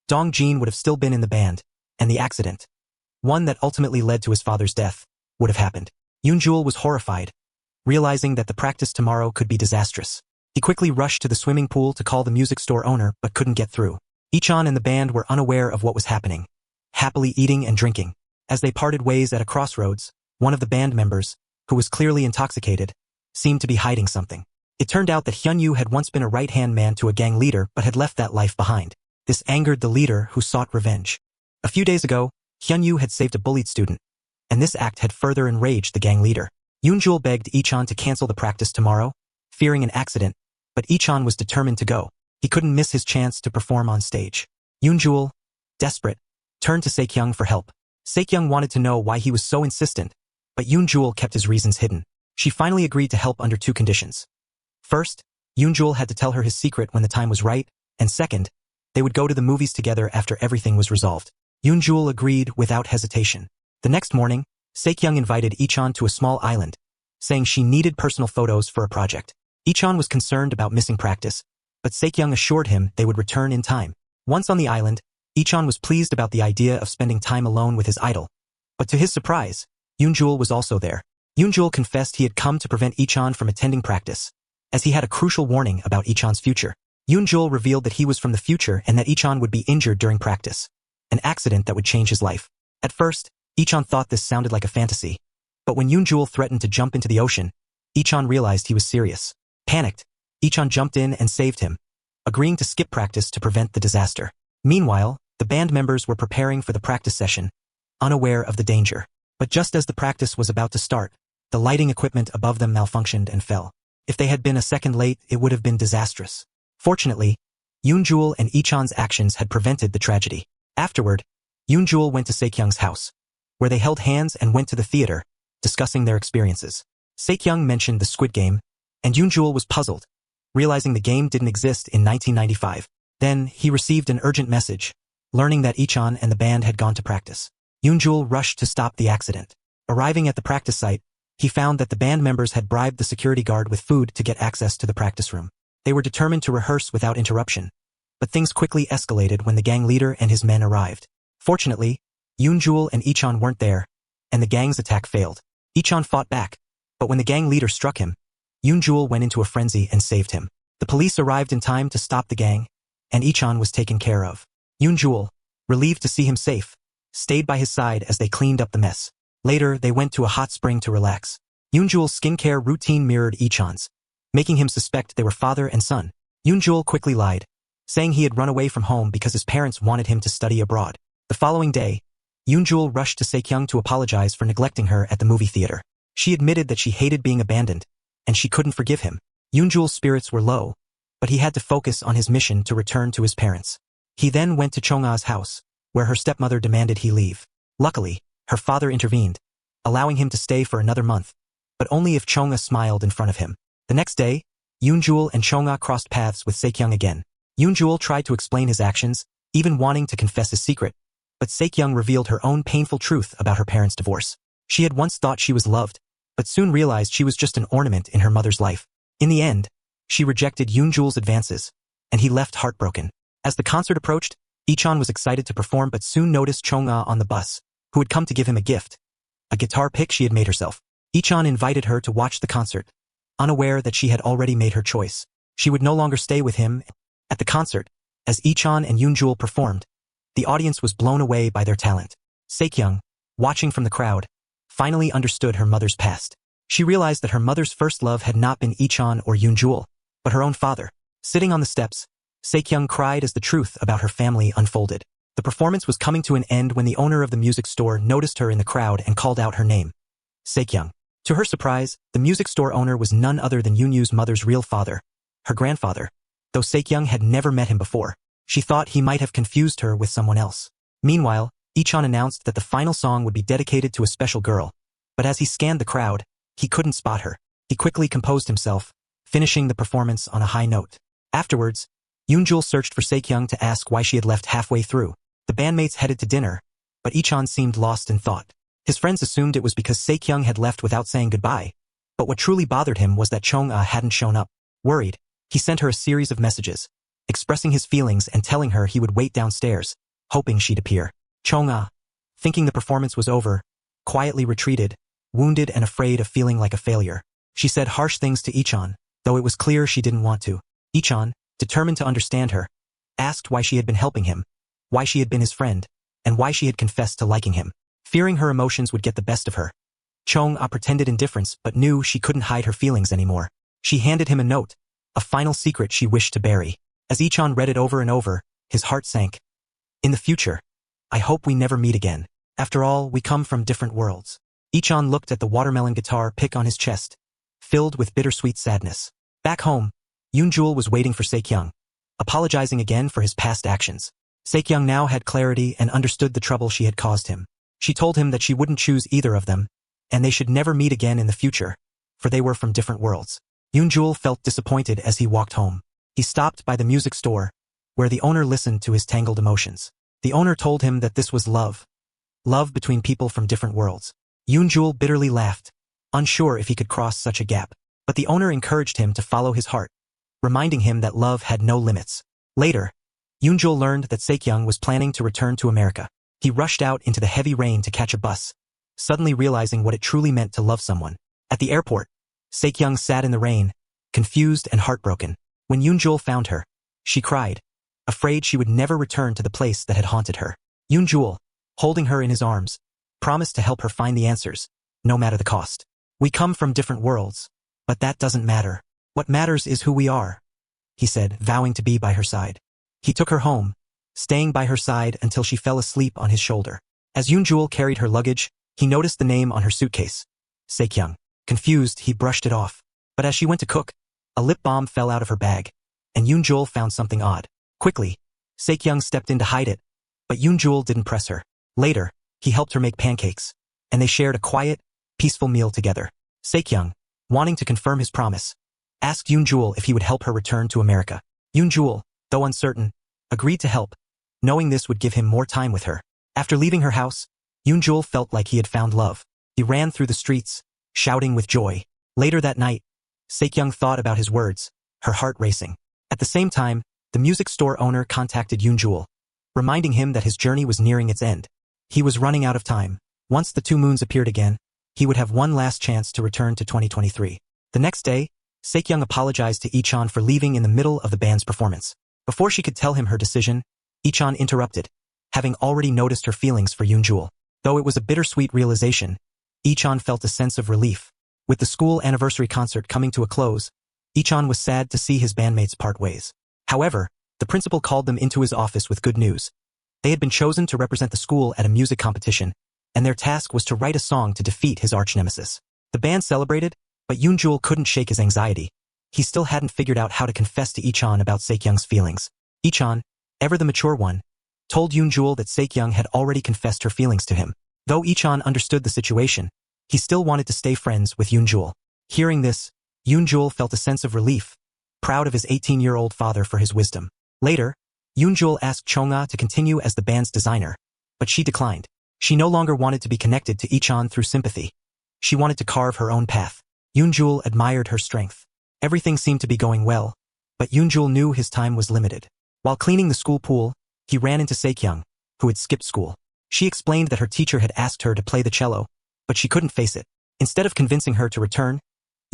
Dong-jin would have still been in the band, and the accident, one that ultimately led to his father's death, would have happened. Yoon-jul was horrified, realizing that the practice tomorrow could be disastrous. He quickly rushed to the swimming pool to call the music store owner but couldn't get through. Ichon and the band were unaware of what was happening, happily eating and drinking. As they parted ways at a crossroads, one of the band members, who was clearly intoxicated, seemed to be hiding something. It turned out that Hyun-woo had once been a right-hand man to a gang leader but had left that life behind. This angered the leader, who sought revenge. A few days ago, Hyun-woo had saved a bullied student, and this act had further enraged the gang leader. Yoon-jul begged Ichon to cancel the practice tomorrow, fearing an accident, but Ichon was determined to go. He couldn't miss his chance to perform on stage. Yoon-jul, desperate, turned to Saekyung for help. Saekyung wanted to know why he was so insistent, but Yoon-jul kept his reasons hidden. She finally agreed to help under two conditions. First, Yoon-jul had to tell her his secret when the time was right, and second, they would go to the movies together after everything was resolved. Yoon-jul agreed without hesitation. The next morning, Saekyung invited Ichon to a small island, saying she needed personal photos for a project. Ichon was concerned about missing practice, but Saekyung assured him they would return in time. Once on the island, Ichon was pleased about the idea of spending time alone with his idol. But to his surprise, Yoon-jul was also there. Yoon-jul confessed he had come to prevent Ichon from attending practice, as he had a crucial warning about Ichon's future. Yoon-jul revealed that he was from the future and that Ichon would be injured during practice, an accident that would change his life. At first, Ichon thought this sounded like a fantasy, but when Yoon-jul threatened to jump into the ocean, Ichon realized he was serious. Panicked, Ichon jumped in and saved him, agreeing to skip practice to prevent the disaster. Meanwhile, the band members were preparing for the practice session, unaware of the danger. But just as the practice was about to start, the lighting equipment above them malfunctioned and fell. If they had been a second late, it would have been disastrous. Fortunately, Yoon-jul and Ichon's actions had prevented the tragedy. Afterward, Yoon-jul went to Saekyung's house, where they held hands and went to the theater, discussing their experiences. Saekyung mentioned the Squid Game, and Yoon-jul was puzzled, realizing the game didn't exist in 1995. Then, he received an urgent message, learning that Ichon and the band had gone to practice. Yoon-jul rushed to stop the accident. Arriving at the practice site, he found that the band members had bribed the security guard with food to get access to the practice room. They were determined to rehearse without interruption, but things quickly escalated when the gang leader and his men arrived. Fortunately, Yoon-jul and Ichon weren't there, and the gang's attack failed. Ichon fought back, but when the gang leader struck him, Yoon-jul went into a frenzy and saved him. The police arrived in time to stop the gang, and Ichon was taken care of. Yoon-jul, relieved to see him safe, stayed by his side as they cleaned up the mess. Later, they went to a hot spring to relax. Yoon-jul's skincare routine mirrored Ichon's, making him suspect they were father and son. Yoon-jul quickly lied, saying he had run away from home because his parents wanted him to study abroad. The following day, Yoon-jul rushed to Saekyung to apologize for neglecting her at the movie theater. She admitted that she hated being abandoned, and she couldn't forgive him. Yoon-jul's spirits were low, but he had to focus on his mission to return to his parents. He then went to Chong-a's house, where her stepmother demanded he leave. Luckily, her father intervened, allowing him to stay for another month, but only if Chong-a smiled in front of him. The next day, Yoon-jul and Chong-a crossed paths with Saekyung again. Yoon-jul tried to explain his actions, even wanting to confess his secret, but Saekyung revealed her own painful truth about her parents' divorce. She had once thought she was loved, but soon realized she was just an ornament in her mother's life. In the end, she rejected Yoon-jul's advances, and he left heartbroken. As the concert approached, Ichon was excited to perform but soon noticed Chong-a on the bus, who had come to give him a gift, a guitar pick she had made herself. Ichon invited her to watch the concert, unaware that she had already made her choice. She would no longer stay with him. At the concert, as Ichon and Yoon-jul performed, the audience was blown away by their talent. Saekyung, watching from the crowd, finally understood her mother's past. She realized that her mother's first love had not been Ichon or Yoon-jul, but her own father. Sitting on the steps, Saekyung cried as the truth about her family unfolded. The performance was coming to an end when the owner of the music store noticed her in the crowd and called out her name, Saekyung. To her surprise, the music store owner was none other than Yoon-yu's mother's real father, her grandfather. Though Saekyung had never met him before, she thought he might have confused her with someone else. Meanwhile, Ichon announced that the final song would be dedicated to a special girl, but as he scanned the crowd, he couldn't spot her. He quickly composed himself, finishing the performance on a high note. Afterwards, Yoon-jul searched for Saekyung to ask why she had left halfway through. The bandmates headed to dinner, but Ichon seemed lost in thought. His friends assumed it was because Saekyung had left without saying goodbye, but what truly bothered him was that Chong-a hadn't shown up. Worried, he sent her a series of messages, expressing his feelings and telling her he would wait downstairs, hoping she'd appear. Chong-a, thinking the performance was over, quietly retreated, wounded and afraid of feeling like a failure. She said harsh things to Ichon, though it was clear she didn't want to. Ichon, determined to understand her, asked why she had been helping him, why she had been his friend, and why she had confessed to liking him. Fearing her emotions would get the best of her, Chong-a pretended indifference but knew she couldn't hide her feelings anymore. She handed him a note, a final secret she wished to bury. As Ichon read it over and over, his heart sank. In the future, I hope we never meet again. After all, we come from different worlds. Ichon looked at the watermelon guitar pick on his chest, filled with bittersweet sadness. Back home, Eun-soo was waiting for Se-kyung, apologizing again for his past actions. Se-kyung now had clarity and understood the trouble she had caused him. She told him that she wouldn't choose either of them, and they should never meet again in the future, for they were from different worlds. Eun-soo felt disappointed as he walked home. He stopped by the music store, where the owner listened to his tangled emotions. The owner told him that this was love. Love between people from different worlds. Eun-soo bitterly laughed, unsure if he could cross such a gap. But the owner encouraged him to follow his heart, reminding him that love had no limits. Later, Eun-soo learned that Se-kyung was planning to return to America. He rushed out into the heavy rain to catch a bus, suddenly realizing what it truly meant to love someone. At the airport, Se-kyung sat in the rain, confused and heartbroken. When Eun-soo found her, she cried, afraid she would never return to the place that had haunted her. Eun-soo, holding her in his arms, promised to help her find the answers, no matter the cost. We come from different worlds, but that doesn't matter. What matters is who we are, he said, vowing to be by her side. He took her home, staying by her side until she fell asleep on his shoulder. As Eun-soo carried her luggage, he noticed the name on her suitcase, Se-kyung. Confused, he brushed it off. But as she went to cook, a lip balm fell out of her bag, and Eun-soo found something odd. Quickly, Se-kyung stepped in to hide it, but Eun-soo didn't press her. Later, he helped her make pancakes, and they shared a quiet, peaceful meal together. Se-kyung, wanting to confirm his promise, asked Eun-soo if he would help her return to America. Eun-soo, though uncertain, agreed to help, knowing this would give him more time with her. After leaving her house, Eun-soo felt like he had found love. He ran through the streets, shouting with joy. Later that night, Se-kyung thought about his words, her heart racing. At the same time, the music store owner contacted Eun-soo, reminding him that his journey was nearing its end. He was running out of time. Once the 2 moons appeared again, he would have one last chance to return to 2023. The next day, Se-kyung apologized to Ichon for leaving in the middle of the band's performance. Before she could tell him her decision, Ichon interrupted, having already noticed her feelings for Eun-soo. Though it was a bittersweet realization, Ichon felt a sense of relief. With the school anniversary concert coming to a close, Ichon was sad to see his bandmates part ways. However, the principal called them into his office with good news. They had been chosen to represent the school at a music competition, and their task was to write a song to defeat his arch-nemesis. The band celebrated, but Eun-soo couldn't shake his anxiety. He still hadn't figured out how to confess to Ichon about Se-kyung's feelings. Ichon, ever the mature one, told Eun-soo that Se-kyung had already confessed her feelings to him. Though Ichon understood the situation, he still wanted to stay friends with Eun-soo. Hearing this, Eun-soo felt a sense of relief, proud of his 18-year-old father for his wisdom. Later, Eun-soo asked Chonga to continue as the band's designer, but she declined. She no longer wanted to be connected to Ichon through sympathy. She wanted to carve her own path. Eun-soo admired her strength. Everything seemed to be going well, but Eun-soo knew his time was limited. While cleaning the school pool, he ran into Se-kyung, who had skipped school. She explained that her teacher had asked her to play the cello, but she couldn't face it. Instead of convincing her to return,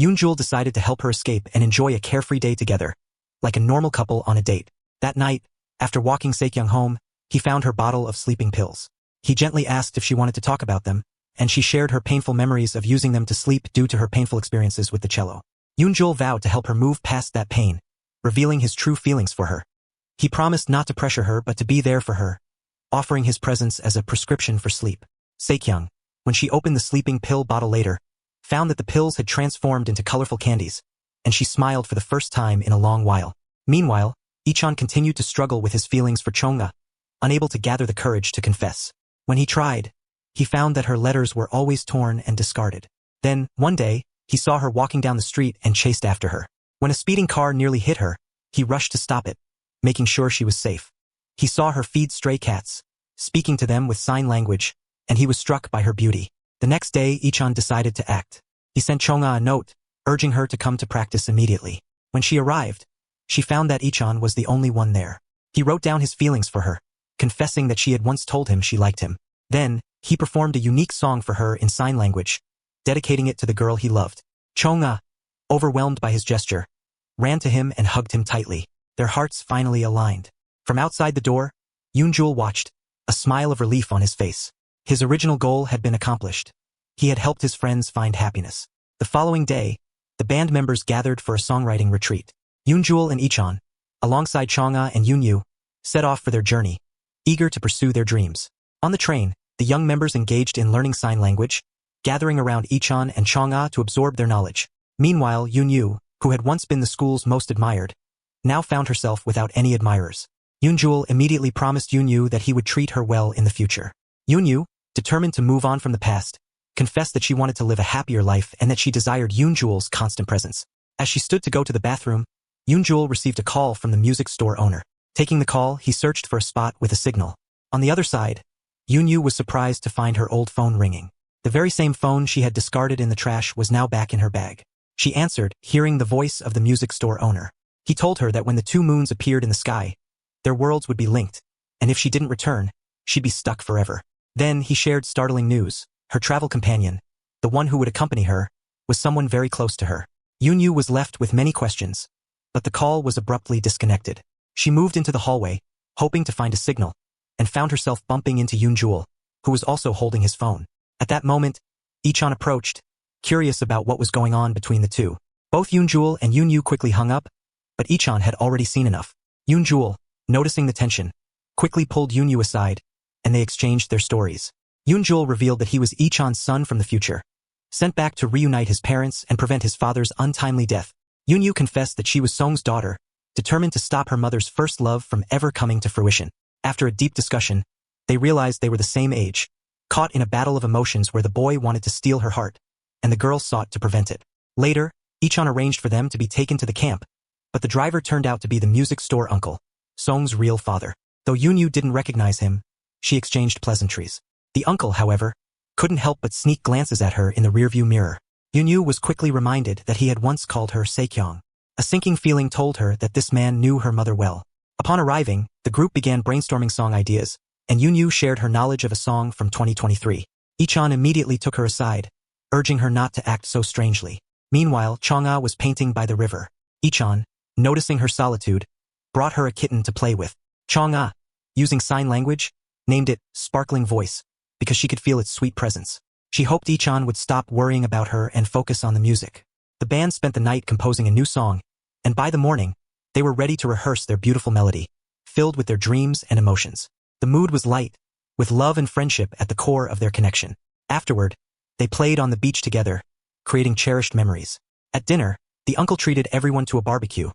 Eun-soo decided to help her escape and enjoy a carefree day together, like a normal couple on a date. That night, after walking Se-kyung home, he found her bottle of sleeping pills. He gently asked if she wanted to talk about them, and she shared her painful memories of using them to sleep due to her painful experiences with the cello. Eun-soo vowed to help her move past that pain, revealing his true feelings for her. He promised not to pressure her but to be there for her, offering his presence as a prescription for sleep. Se-kyung, when she opened the sleeping pill bottle later, found that the pills had transformed into colorful candies, and she smiled for the first time in a long while. Meanwhile, Ichon continued to struggle with his feelings for Chonga, unable to gather the courage to confess. When he tried, he found that her letters were always torn and discarded. Then, one day, he saw her walking down the street and chased after her. When a speeding car nearly hit her, he rushed to stop it, making sure she was safe. He saw her feed stray cats, speaking to them with sign language, and he was struck by her beauty. The next day, Ichon decided to act. He sent Chonga a note, urging her to come to practice immediately. When she arrived, she found that Ichon was the only one there. He wrote down his feelings for her, confessing that she had once told him she liked him. Then, he performed a unique song for her in sign language, dedicating it to the girl he loved. Chonga, overwhelmed by his gesture, ran to him and hugged him tightly. Their hearts finally aligned. From outside the door, Eun-soo watched, a smile of relief on his face. His original goal had been accomplished. He had helped his friends find happiness. The following day, the band members gathered for a songwriting retreat. Yoonjul and Ichon, alongside Chang'a and Yoonyu, set off for their journey, eager to pursue their dreams. On the train, the young members engaged in learning sign language, gathering around Ichon and Chang'a to absorb their knowledge. Meanwhile, Yoonyu, who had once been the school's most admired, now found herself without any admirers. Yoonjul immediately promised Yoonyu that he would treat her well in the future. Yoonyu, determined to move on from the past, confessed that she wanted to live a happier life and that she desired Yoonjul's constant presence. As she stood to go to the bathroom, Yoonjul received a call from the music store owner. Taking the call, he searched for a spot with a signal. On the other side, Yoonyu was surprised to find her old phone ringing. The very same phone she had discarded in the trash was now back in her bag. She answered, hearing the voice of the music store owner. He told her that when the two moons appeared in the sky, their worlds would be linked, and if she didn't return, she'd be stuck forever. Then he shared startling news. Her travel companion, the one who would accompany her, was someone very close to her. Yoonyu was left with many questions, but the call was abruptly disconnected. She moved into the hallway, hoping to find a signal, and found herself bumping into Yoonjul, who was also holding his phone. At that moment, Ichon approached, curious about what was going on between the two. Both Yoonjul and Yoonyu quickly hung up, but Ichon had already seen enough. Yoonjul, noticing the tension, quickly pulled Yoonyu aside, and they exchanged their stories. Yoonjul revealed that he was Ichon's son from the future, sent back to reunite his parents and prevent his father's untimely death. Yoonyu confessed that she was Song's daughter, determined to stop her mother's first love from ever coming to fruition. After a deep discussion, they realized they were the same age, caught in a battle of emotions where the boy wanted to steal her heart, and the girl sought to prevent it. Later, Ichon arranged for them to be taken to the camp, but the driver turned out to be the music store uncle, Song's real father. Though Yoonyu didn't recognize him, she exchanged pleasantries. The uncle, however, couldn't help but sneak glances at her in the rearview mirror. Yoonyu was quickly reminded that he had once called her Saekyong. A sinking feeling told her that this man knew her mother well. Upon arriving, the group began brainstorming song ideas, and Yoonyu shared her knowledge of a song from 2023. Ichon immediately took her aside, urging her not to act so strangely. Meanwhile, Chang'a was painting by the river. Ichon, noticing her solitude, brought her a kitten to play with. Chang'a, using sign language, named it Sparkling Voice, because she could feel its sweet presence. She hoped Ichon would stop worrying about her and focus on the music. The band spent the night composing a new song, and by the morning, they were ready to rehearse their beautiful melody, filled with their dreams and emotions. The mood was light, with love and friendship at the core of their connection. Afterward, they played on the beach together, creating cherished memories. At dinner, the uncle treated everyone to a barbecue,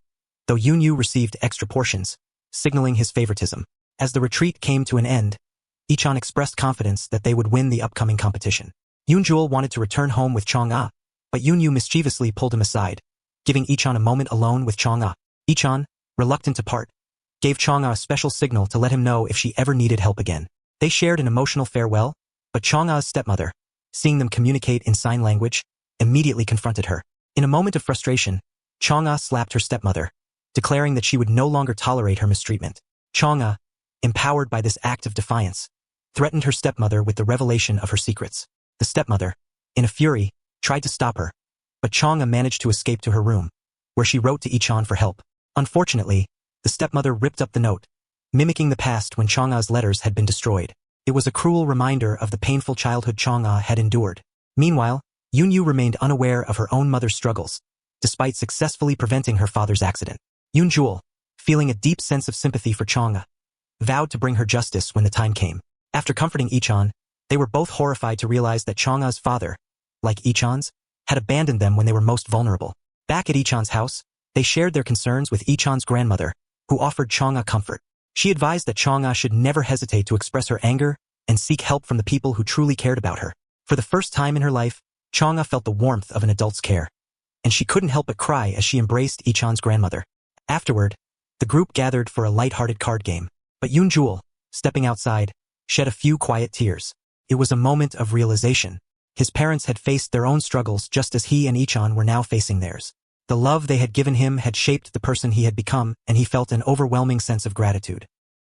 though Yoonyu received extra portions, signaling his favoritism. As the retreat came to an end, Ichon expressed confidence that they would win the upcoming competition. Yoonjul wanted to return home with Chang'a, but Yoonyu mischievously pulled him aside, giving Ichon a moment alone with Chang'a. Ichon, reluctant to part, gave Chang'a a special signal to let him know if she ever needed help again. They shared an emotional farewell, but Chang'a's stepmother, seeing them communicate in sign language, immediately confronted her. In a moment of frustration, Chang'a slapped her stepmother, declaring that she would no longer tolerate her mistreatment. Chang'a, empowered by this act of defiance, threatened her stepmother with the revelation of her secrets. The stepmother, in a fury, tried to stop her, but Chang'a managed to escape to her room, where she wrote to Ichon for help. Unfortunately, the stepmother ripped up the note, mimicking the past when Chang'a's letters had been destroyed. It was a cruel reminder of the painful childhood Chang'a had endured. Meanwhile, Yoonyu remained unaware of her own mother's struggles, despite successfully preventing her father's accident. Yoonjul, feeling a deep sense of sympathy for Chang'a, vowed to bring her justice when the time came. After comforting Ichon, they were both horrified to realize that Chang'a's father, like Ichon's, had abandoned them when they were most vulnerable. Back at Ichon's house, they shared their concerns with Ichon's grandmother, who offered Chang'a comfort. She advised that Chang'a should never hesitate to express her anger and seek help from the people who truly cared about her. For the first time in her life, Chang'a felt the warmth of an adult's care, and she couldn't help but cry as she embraced Ichon's grandmother. Afterward, the group gathered for a light-hearted card game, but Yoonjul, stepping outside, shed a few quiet tears. It was a moment of realization. His parents had faced their own struggles just as he and Ichon were now facing theirs. The love they had given him had shaped the person he had become, and he felt an overwhelming sense of gratitude.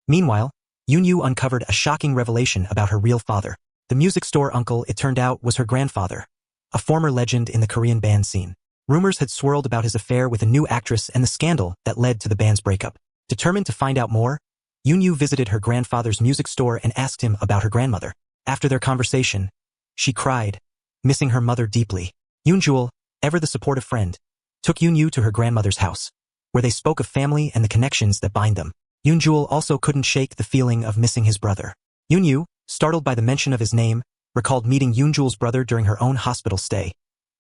Meanwhile, Yoonyu uncovered a shocking revelation about her real father. The music store uncle, it turned out, was her grandfather, a former legend in the Korean band scene. Rumors had swirled about his affair with a new actress and the scandal that led to the band's breakup. Determined to find out more, Yoonyu visited her grandfather's music store and asked him about her grandmother. After their conversation, she cried, missing her mother deeply. Yoonjul, ever the supportive friend, took Eun-soo to her grandmother's house, where they spoke of family and the connections that bind them. Eun-soo also couldn't shake the feeling of missing his brother. Eun-soo, startled by the mention of his name, recalled meeting Eun-soo's brother during her own hospital stay,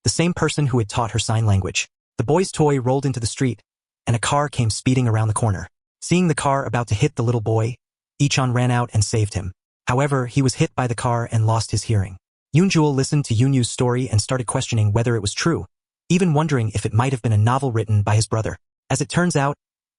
the same person who had taught her sign language. The boy's toy rolled into the street, and a car came speeding around the corner. Seeing the car about to hit the little boy, Ichon ran out and saved him. However, he was hit by the car and lost his hearing. Eun-soo listened to Eun-soo's story and started questioning whether it was true, even wondering if it might have been a novel written by his brother. As it turns out,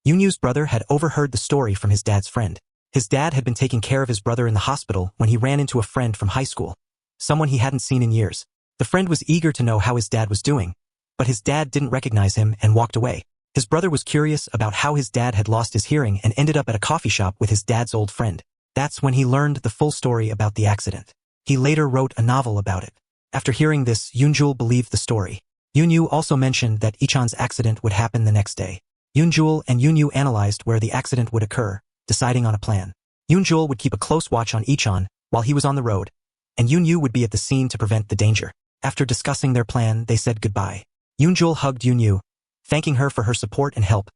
Eun-soo's brother had overheard the story from his dad's friend. His dad had been taking care of his brother in the hospital when he ran into a friend from high school, someone he hadn't seen in years. The friend was eager to know how his dad was doing, but his dad didn't recognize him and walked away. His brother was curious about how his dad had lost his hearing and ended up at a coffee shop with his dad's old friend. That's when he learned the full story about the accident. He later wrote a novel about it. After hearing this, Eun-soo believed the story. Eun-soo also mentioned that Ichon's accident would happen the next day. Eun-soo and Eun-soo analyzed where the accident would occur, deciding on a plan. Eun-soo would keep a close watch on Ichon while he was on the road, and Eun-soo would be at the scene to prevent the danger. After discussing their plan, they said goodbye. Eun-soo hugged Eun-soo, thanking her for her support and help,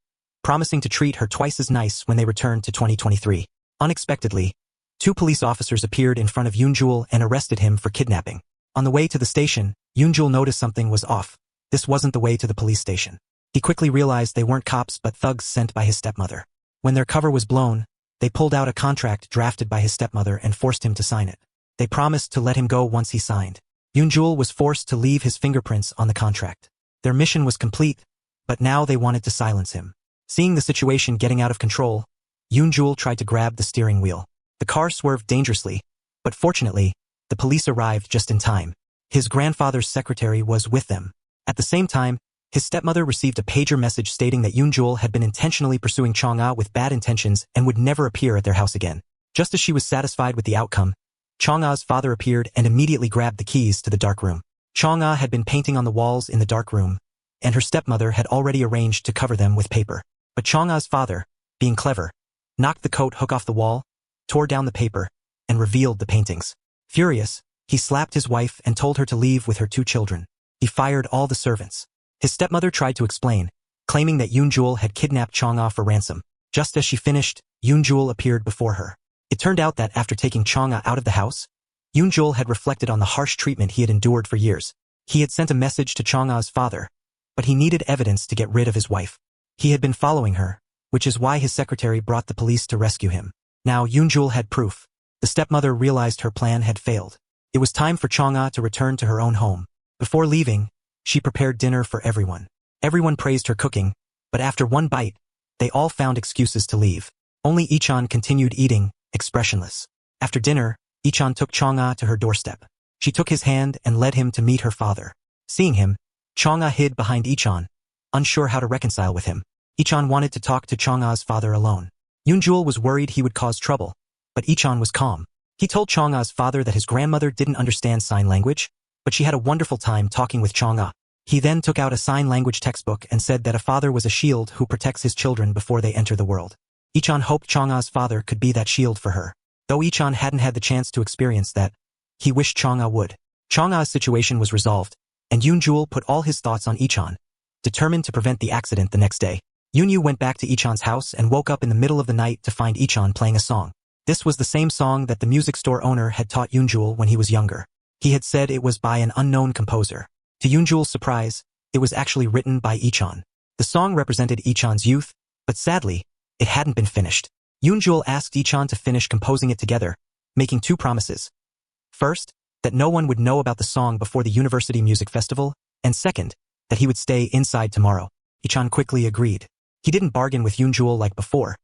promising to treat her twice as nice when they returned to 2023. Unexpectedly, 2 police officers appeared in front of Eun-soo and arrested him for kidnapping. On the way to the station, Eun-soo noticed something was off. This wasn't the way to the police station. He quickly realized they weren't cops but thugs sent by his stepmother. When their cover was blown, they pulled out a contract drafted by his stepmother and forced him to sign it. They promised to let him go once he signed. Eun-soo was forced to leave his fingerprints on the contract. Their mission was complete, but now they wanted to silence him. Seeing the situation getting out of control, Eun-soo tried to grab the steering wheel. The car swerved dangerously, but fortunately, the police arrived just in time. His grandfather's secretary was with them. At the same time, his stepmother received a pager message stating that Eun-soo had been intentionally pursuing Chong-ah with bad intentions and would never appear at their house again. Just as she was satisfied with the outcome, Chong-ah's father appeared and immediately grabbed the keys to the dark room. Chong-ah had been painting on the walls in the dark room, and her stepmother had already arranged to cover them with paper. But Chong-ah's father, being clever, knocked the coat hook off the wall, tore down the paper, and revealed the paintings. Furious, he slapped his wife and told her to leave with her 2 children. He fired all the servants. His stepmother tried to explain, claiming that Eun-soo had kidnapped Chong-ah for ransom. Just as she finished, Eun-soo appeared before her. It turned out that after taking Chong-ah out of the house, Eun-soo had reflected on the harsh treatment he had endured for years. He had sent a message to Chong-ah's father, but he needed evidence to get rid of his wife. He had been following her, which is why his secretary brought the police to rescue him. Now Eun-soo had proof. The stepmother realized her plan had failed. It was time for Chong-ah to return to her own home. Before leaving, she prepared dinner for everyone. Everyone praised her cooking, but after one bite, they all found excuses to leave. Only Ichon continued eating, expressionless. After dinner, Ichon took Chong-ah to her doorstep. She took his hand and led him to meet her father. Seeing him, Chong-ah hid behind Ichon, unsure how to reconcile with him. Ichon wanted to talk to Chong-ah's father alone. Eun-soo was worried he would cause trouble, but Ichon was calm. He told Chong-ah's father that his grandmother didn't understand sign language, but she had a wonderful time talking with Chong-ah. He then took out a sign language textbook and said that a father was a shield who protects his children before they enter the world. Ichon hoped Chong-ah's father could be that shield for her. Though Ichon hadn't had the chance to experience that, he wished Chong-ah would. Chong-ah's situation was resolved, and Eun-soo put all his thoughts on Ichon, determined to prevent the accident the next day. Eun-soo went back to Ichon's house and woke up in the middle of the night to find Ichon playing a song. This was the same song that the music store owner had taught Eun-soo when he was younger. He had said it was by an unknown composer. To Eun-soo's surprise, it was actually written by Ichon. The song represented Ichon's youth, but sadly, it hadn't been finished. Eun-soo asked Ichon to finish composing it together, making 2 promises. First, that no one would know about the song before the University Music Festival, and second, that he would stay inside tomorrow. Ichon quickly agreed. He didn't bargain with Eun-soo like before,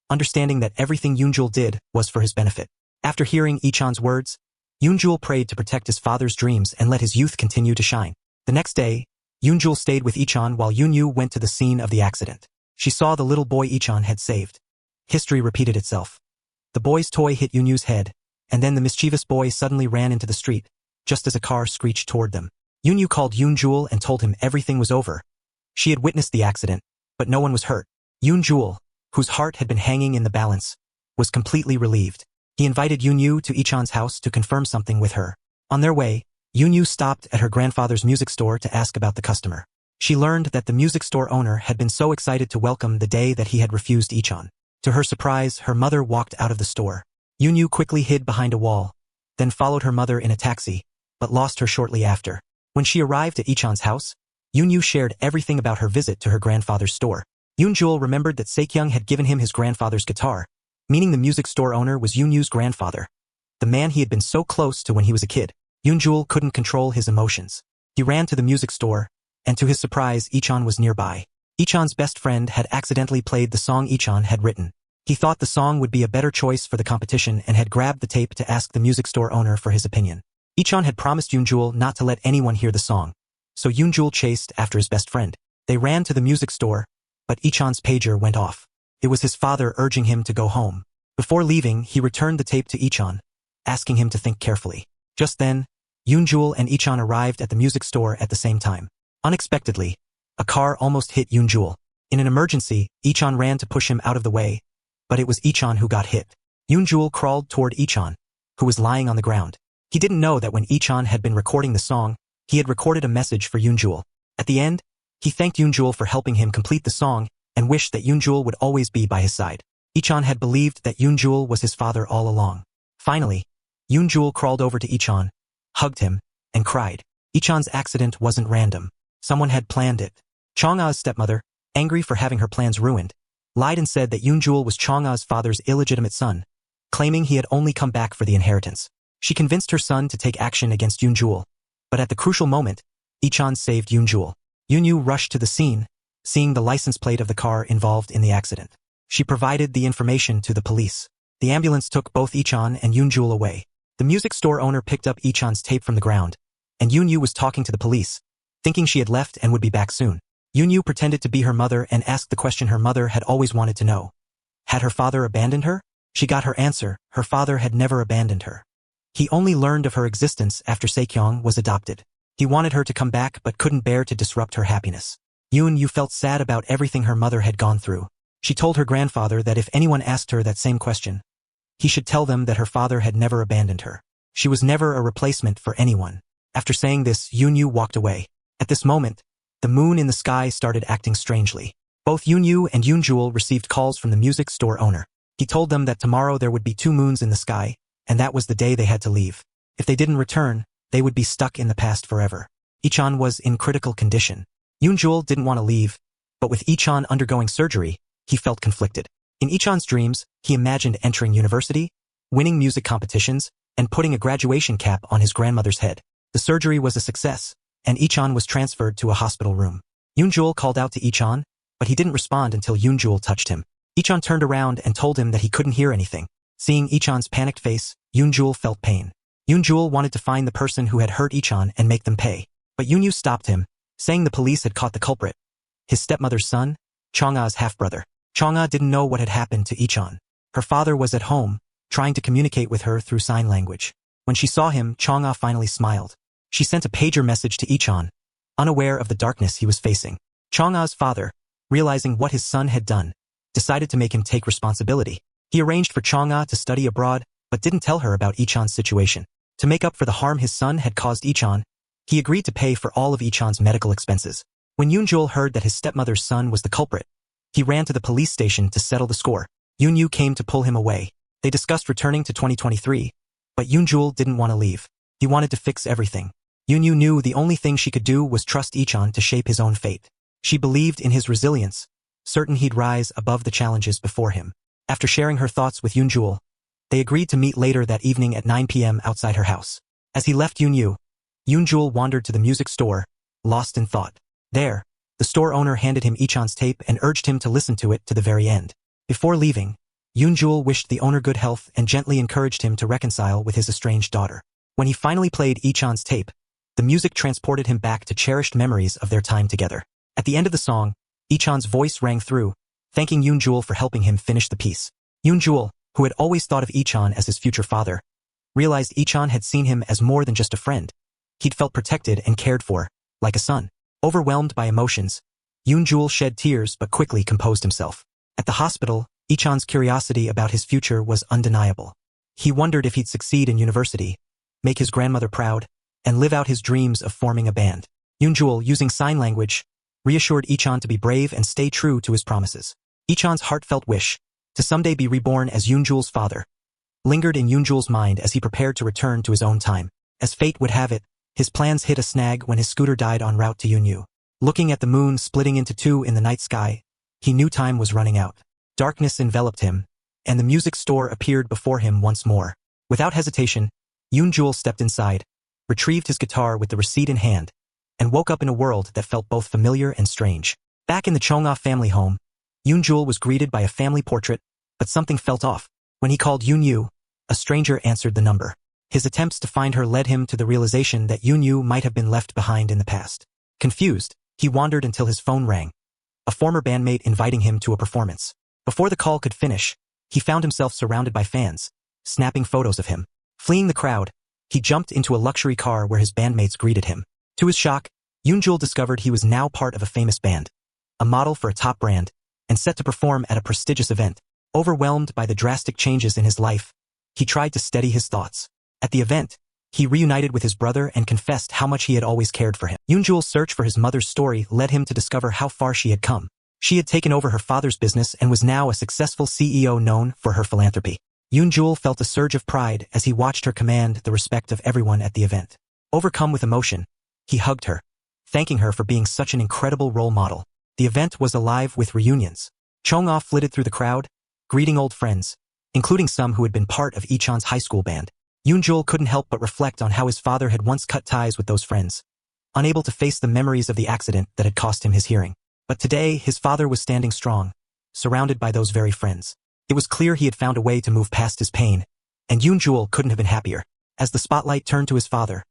understanding that everything Eun-soo did was for his benefit. After hearing Ichon's words, Eun-soo prayed to protect his father's dreams and let his youth continue to shine. The next day, Eun-soo stayed with Ichon while Eun-soo went to the scene of the accident. She saw the little boy Ichon had saved. History repeated itself. The boy's toy hit Eun-soo's head, and then the mischievous boy suddenly ran into the street, just as a car screeched toward them. Eun-soo called Eun-soo and told him everything was over. She had witnessed the accident, but no one was hurt. Eun-soo, whose heart had been hanging in the balance, was completely relieved. He invited Eun-soo to Ichon's house to confirm something with her. On their way, Eun-soo stopped at her grandfather's music store to ask about the customer. She learned that the music store owner had been so excited to welcome the day that he had refused Ichon. To her surprise, her mother walked out of the store. Eun-soo quickly hid behind a wall, then followed her mother in a taxi, but lost her shortly after. When she arrived at Ichon's house, Eun-soo shared everything about her visit to her grandfather's store. Eun-jul remembered that Saekyung had given him his grandfather's guitar, meaning the music store owner was Eun-soo's grandfather, the man he had been so close to when he was a kid. Eun-jul couldn't control his emotions. He ran to the music store, and to his surprise, Ichon was nearby. Ichon's best friend had accidentally played the song Ichon had written. He thought the song would be a better choice for the competition and had grabbed the tape to ask the music store owner for his opinion. Ichon had promised Eun-jul not to let anyone hear the song, so Eun-jul chased after his best friend. They ran to the music store, but Ichon's pager went off. It was his father urging him to go home. Before leaving, he returned the tape to Ichon, asking him to think carefully. Just then, Eun-jul and Ichon arrived at the music store at the same time. Unexpectedly, a car almost hit Eun-jul. In an emergency, Ichon ran to push him out of the way, but it was Ichon who got hit. Eun-jul crawled toward Ichon, who was lying on the ground. He didn't know that when Ichon had been recording the song, he had recorded a message for Eun-jul. At the end, he thanked Eun-jul for helping him complete the song and wished that Eun-jul would always be by his side. Ichon had believed that Eun-jul was his father all along. Finally, Eun-jul crawled over to Ichon, hugged him, and cried. Ichon's accident wasn't random. Someone had planned it. Chong-a's stepmother, angry for having her plans ruined, lied and said that Eun-jul was Chong-a's father's illegitimate son, claiming he had only come back for the inheritance. She convinced her son to take action against Eun-jul, but at the crucial moment, Ichon saved Eun-jul. Eun-soo rushed to the scene, seeing the license plate of the car involved in the accident. She provided the information to the police. The ambulance took both Ichon and Eun-jul away. The music store owner picked up Ichon's tape from the ground, and Eun-soo was talking to the police, thinking she had left and would be back soon. Eun-soo pretended to be her mother and asked the question her mother had always wanted to know. Had her father abandoned her? She got her answer. Her father had never abandoned her. He only learned of her existence after Saekyung was adopted. He wanted her to come back but couldn't bear to disrupt her happiness. Eun-soo felt sad about everything her mother had gone through. She told her grandfather that if anyone asked her that same question, he should tell them that her father had never abandoned her. She was never a replacement for anyone. After saying this, Eun-soo walked away. At this moment, the moon in the sky started acting strangely. Both Eun-soo and Eun-jul received calls from the music store owner. He told them that tomorrow there would be 2 moons in the sky, and that was the day they had to leave. If they didn't return, they would be stuck in the past forever. Ichon was in critical condition. Eun-jul didn't want to leave, but with Ichon undergoing surgery, he felt conflicted. In Ichon's dreams, he imagined entering university, winning music competitions, and putting a graduation cap on his grandmother's head. The surgery was a success, and Ichon was transferred to a hospital room. Eun-jul called out to Ichon, but he didn't respond until Eun-jul touched him. Ichon turned around and told him that he couldn't hear anything. Seeing Ichon's panicked face, Eun-jul felt pain. Eun-jul wanted to find the person who had hurt Ichon and make them pay. But Eun-soo stopped him, saying the police had caught the culprit. His stepmother's son, Chong-a's half-brother. Chong-a didn't know what had happened to Ichon. Her father was at home, trying to communicate with her through sign language. When she saw him, Chong-a finally smiled. She sent a pager message to Ichon, unaware of the darkness he was facing. Chong-a's father, realizing what his son had done, decided to make him take responsibility. He arranged for Chong-a to study abroad, but didn't tell her about Ichon's situation. To make up for the harm his son had caused Ichon, he agreed to pay for all of Ichon's medical expenses. When Eun-jul heard that his stepmother's son was the culprit, he ran to the police station to settle the score. Eun-soo came to pull him away. They discussed returning to 2023, but Eun-jul didn't want to leave. He wanted to fix everything. Eun-soo knew the only thing she could do was trust Ichon to shape his own fate. She believed in his resilience, certain he'd rise above the challenges before him. After sharing her thoughts with Eun-jul, they agreed to meet later that evening at 9 p.m. outside her house. As he left Eun-soo, Eun-jul wandered to the music store, lost in thought. There, the store owner handed him Ichon's tape and urged him to listen to it to the very end. Before leaving, Eun-jul wished the owner good health and gently encouraged him to reconcile with his estranged daughter. When he finally played Ichon's tape, the music transported him back to cherished memories of their time together. At the end of the song, Ichon's voice rang through, thanking Eun-jul for helping him finish the piece. Eun-jul, who had always thought of Ichon as his future father, realized Ichon had seen him as more than just a friend. He'd felt protected and cared for, like a son. Overwhelmed by emotions, Eun-jul shed tears but quickly composed himself. At the hospital, Ichon's curiosity about his future was undeniable. He wondered if he'd succeed in university, make his grandmother proud, and live out his dreams of forming a band. Eun-soo, using sign language, reassured Ichon to be brave and stay true to his promises. Ichon's heartfelt wish, to someday be reborn as Eun-soo's father, lingered in Eun-soo's mind as he prepared to return to his own time. As fate would have it, his plans hit a snag when his scooter died en route to Eun-soo. Looking at the moon splitting into two in the night sky, he knew time was running out. Darkness enveloped him, and the music store appeared before him once more. Without hesitation, Eun-soo stepped inside, retrieved his guitar with the receipt in hand, and woke up in a world that felt both familiar and strange. Back in the Chong-ah family home, Eun-soo was greeted by a family portrait, but something felt off. When he called Eun-soo, a stranger answered the number. His attempts to find her led him to the realization that Eun-soo might have been left behind in the past. Confused, he wandered until his phone rang, a former bandmate inviting him to a performance. Before the call could finish, he found himself surrounded by fans, snapping photos of him. Fleeing the crowd, he jumped into a luxury car where his bandmates greeted him. To his shock, Eun-soo discovered he was now part of a famous band, a model for a top brand, and set to perform at a prestigious event. Overwhelmed by the drastic changes in his life, he tried to steady his thoughts. At the event, he reunited with his brother and confessed how much he had always cared for him. Eun-soo's search for his mother's story led him to discover how far she had come. She had taken over her father's business and was now a successful CEO known for her philanthropy. Eun-soo felt a surge of pride as he watched her command the respect of everyone at the event. Overcome with emotion, he hugged her, thanking her for being such an incredible role model. The event was alive with reunions. Chong-ah flitted through the crowd, greeting old friends, including some who had been part of Ichon's high school band. Eun-soo couldn't help but reflect on how his father had once cut ties with those friends, unable to face the memories of the accident that had cost him his hearing. But today, his father was standing strong, surrounded by those very friends. It was clear he had found a way to move past his pain, and Eun-soo couldn't have been happier. As the spotlight turned to his father,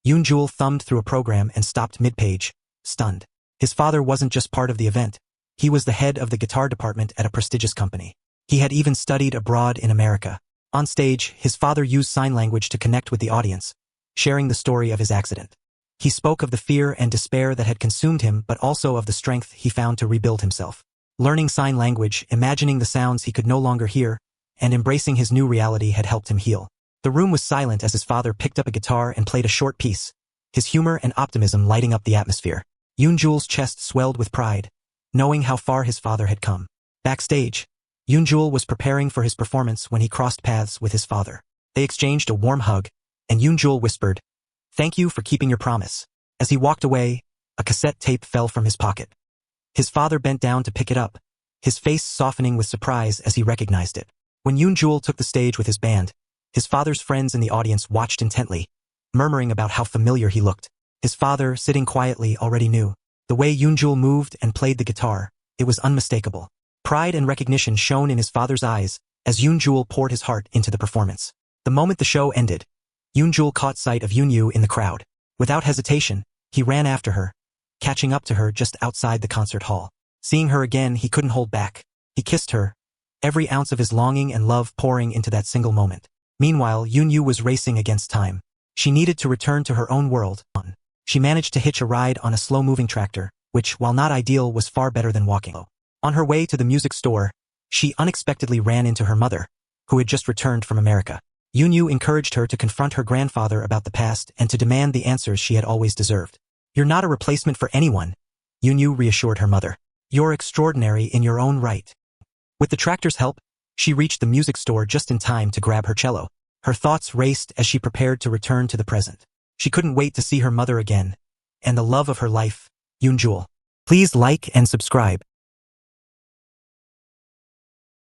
Eun-soo thumbed through a program and stopped mid-page, stunned. His father wasn't just part of the event. He was the head of the guitar department at a prestigious company. He had even studied abroad in America. On stage, his father used sign language to connect with the audience, sharing the story of his accident. He spoke of the fear and despair that had consumed him, but also of the strength he found to rebuild himself. Learning sign language, imagining the sounds he could no longer hear, and embracing his new reality had helped him heal. The room was silent as his father picked up a guitar and played a short piece, his humor and optimism lighting up the atmosphere. Eun-soo's chest swelled with pride, knowing how far his father had come. Backstage, Eun-soo was preparing for his performance when he crossed paths with his father. They exchanged a warm hug, and Eun-soo whispered, "Thank you for keeping your promise." As he walked away, a cassette tape fell from his pocket. His father bent down to pick it up, his face softening with surprise as he recognized it. When Eun-soo took the stage with his band, his father's friends in the audience watched intently, murmuring about how familiar he looked. His father, sitting quietly, already knew. The way Eun-soo moved and played the guitar, it was unmistakable. Pride and recognition shone in his father's eyes as Eun-soo poured his heart into the performance. The moment the show ended, Eun-soo caught sight of Eun-soo in the crowd. Without hesitation, he ran after her, catching up to her just outside the concert hall. Seeing her again, he couldn't hold back. He kissed her, every ounce of his longing and love pouring into that single moment. Meanwhile, Eun-soo was racing against time. She needed to return to her own world. She managed to hitch a ride on a slow-moving tractor, which, while not ideal, was far better than walking. On her way to the music store, she unexpectedly ran into her mother, who had just returned from America. Eun-soo encouraged her to confront her grandfather about the past and to demand the answers she had always deserved. "You're not a replacement for anyone," Eun-soo reassured her mother. "You're extraordinary in your own right." With the tractor's help, she reached the music store just in time to grab her cello. Her thoughts raced as she prepared to return to the present. She couldn't wait to see her mother again, and the love of her life, Eun-soo. Please like and subscribe.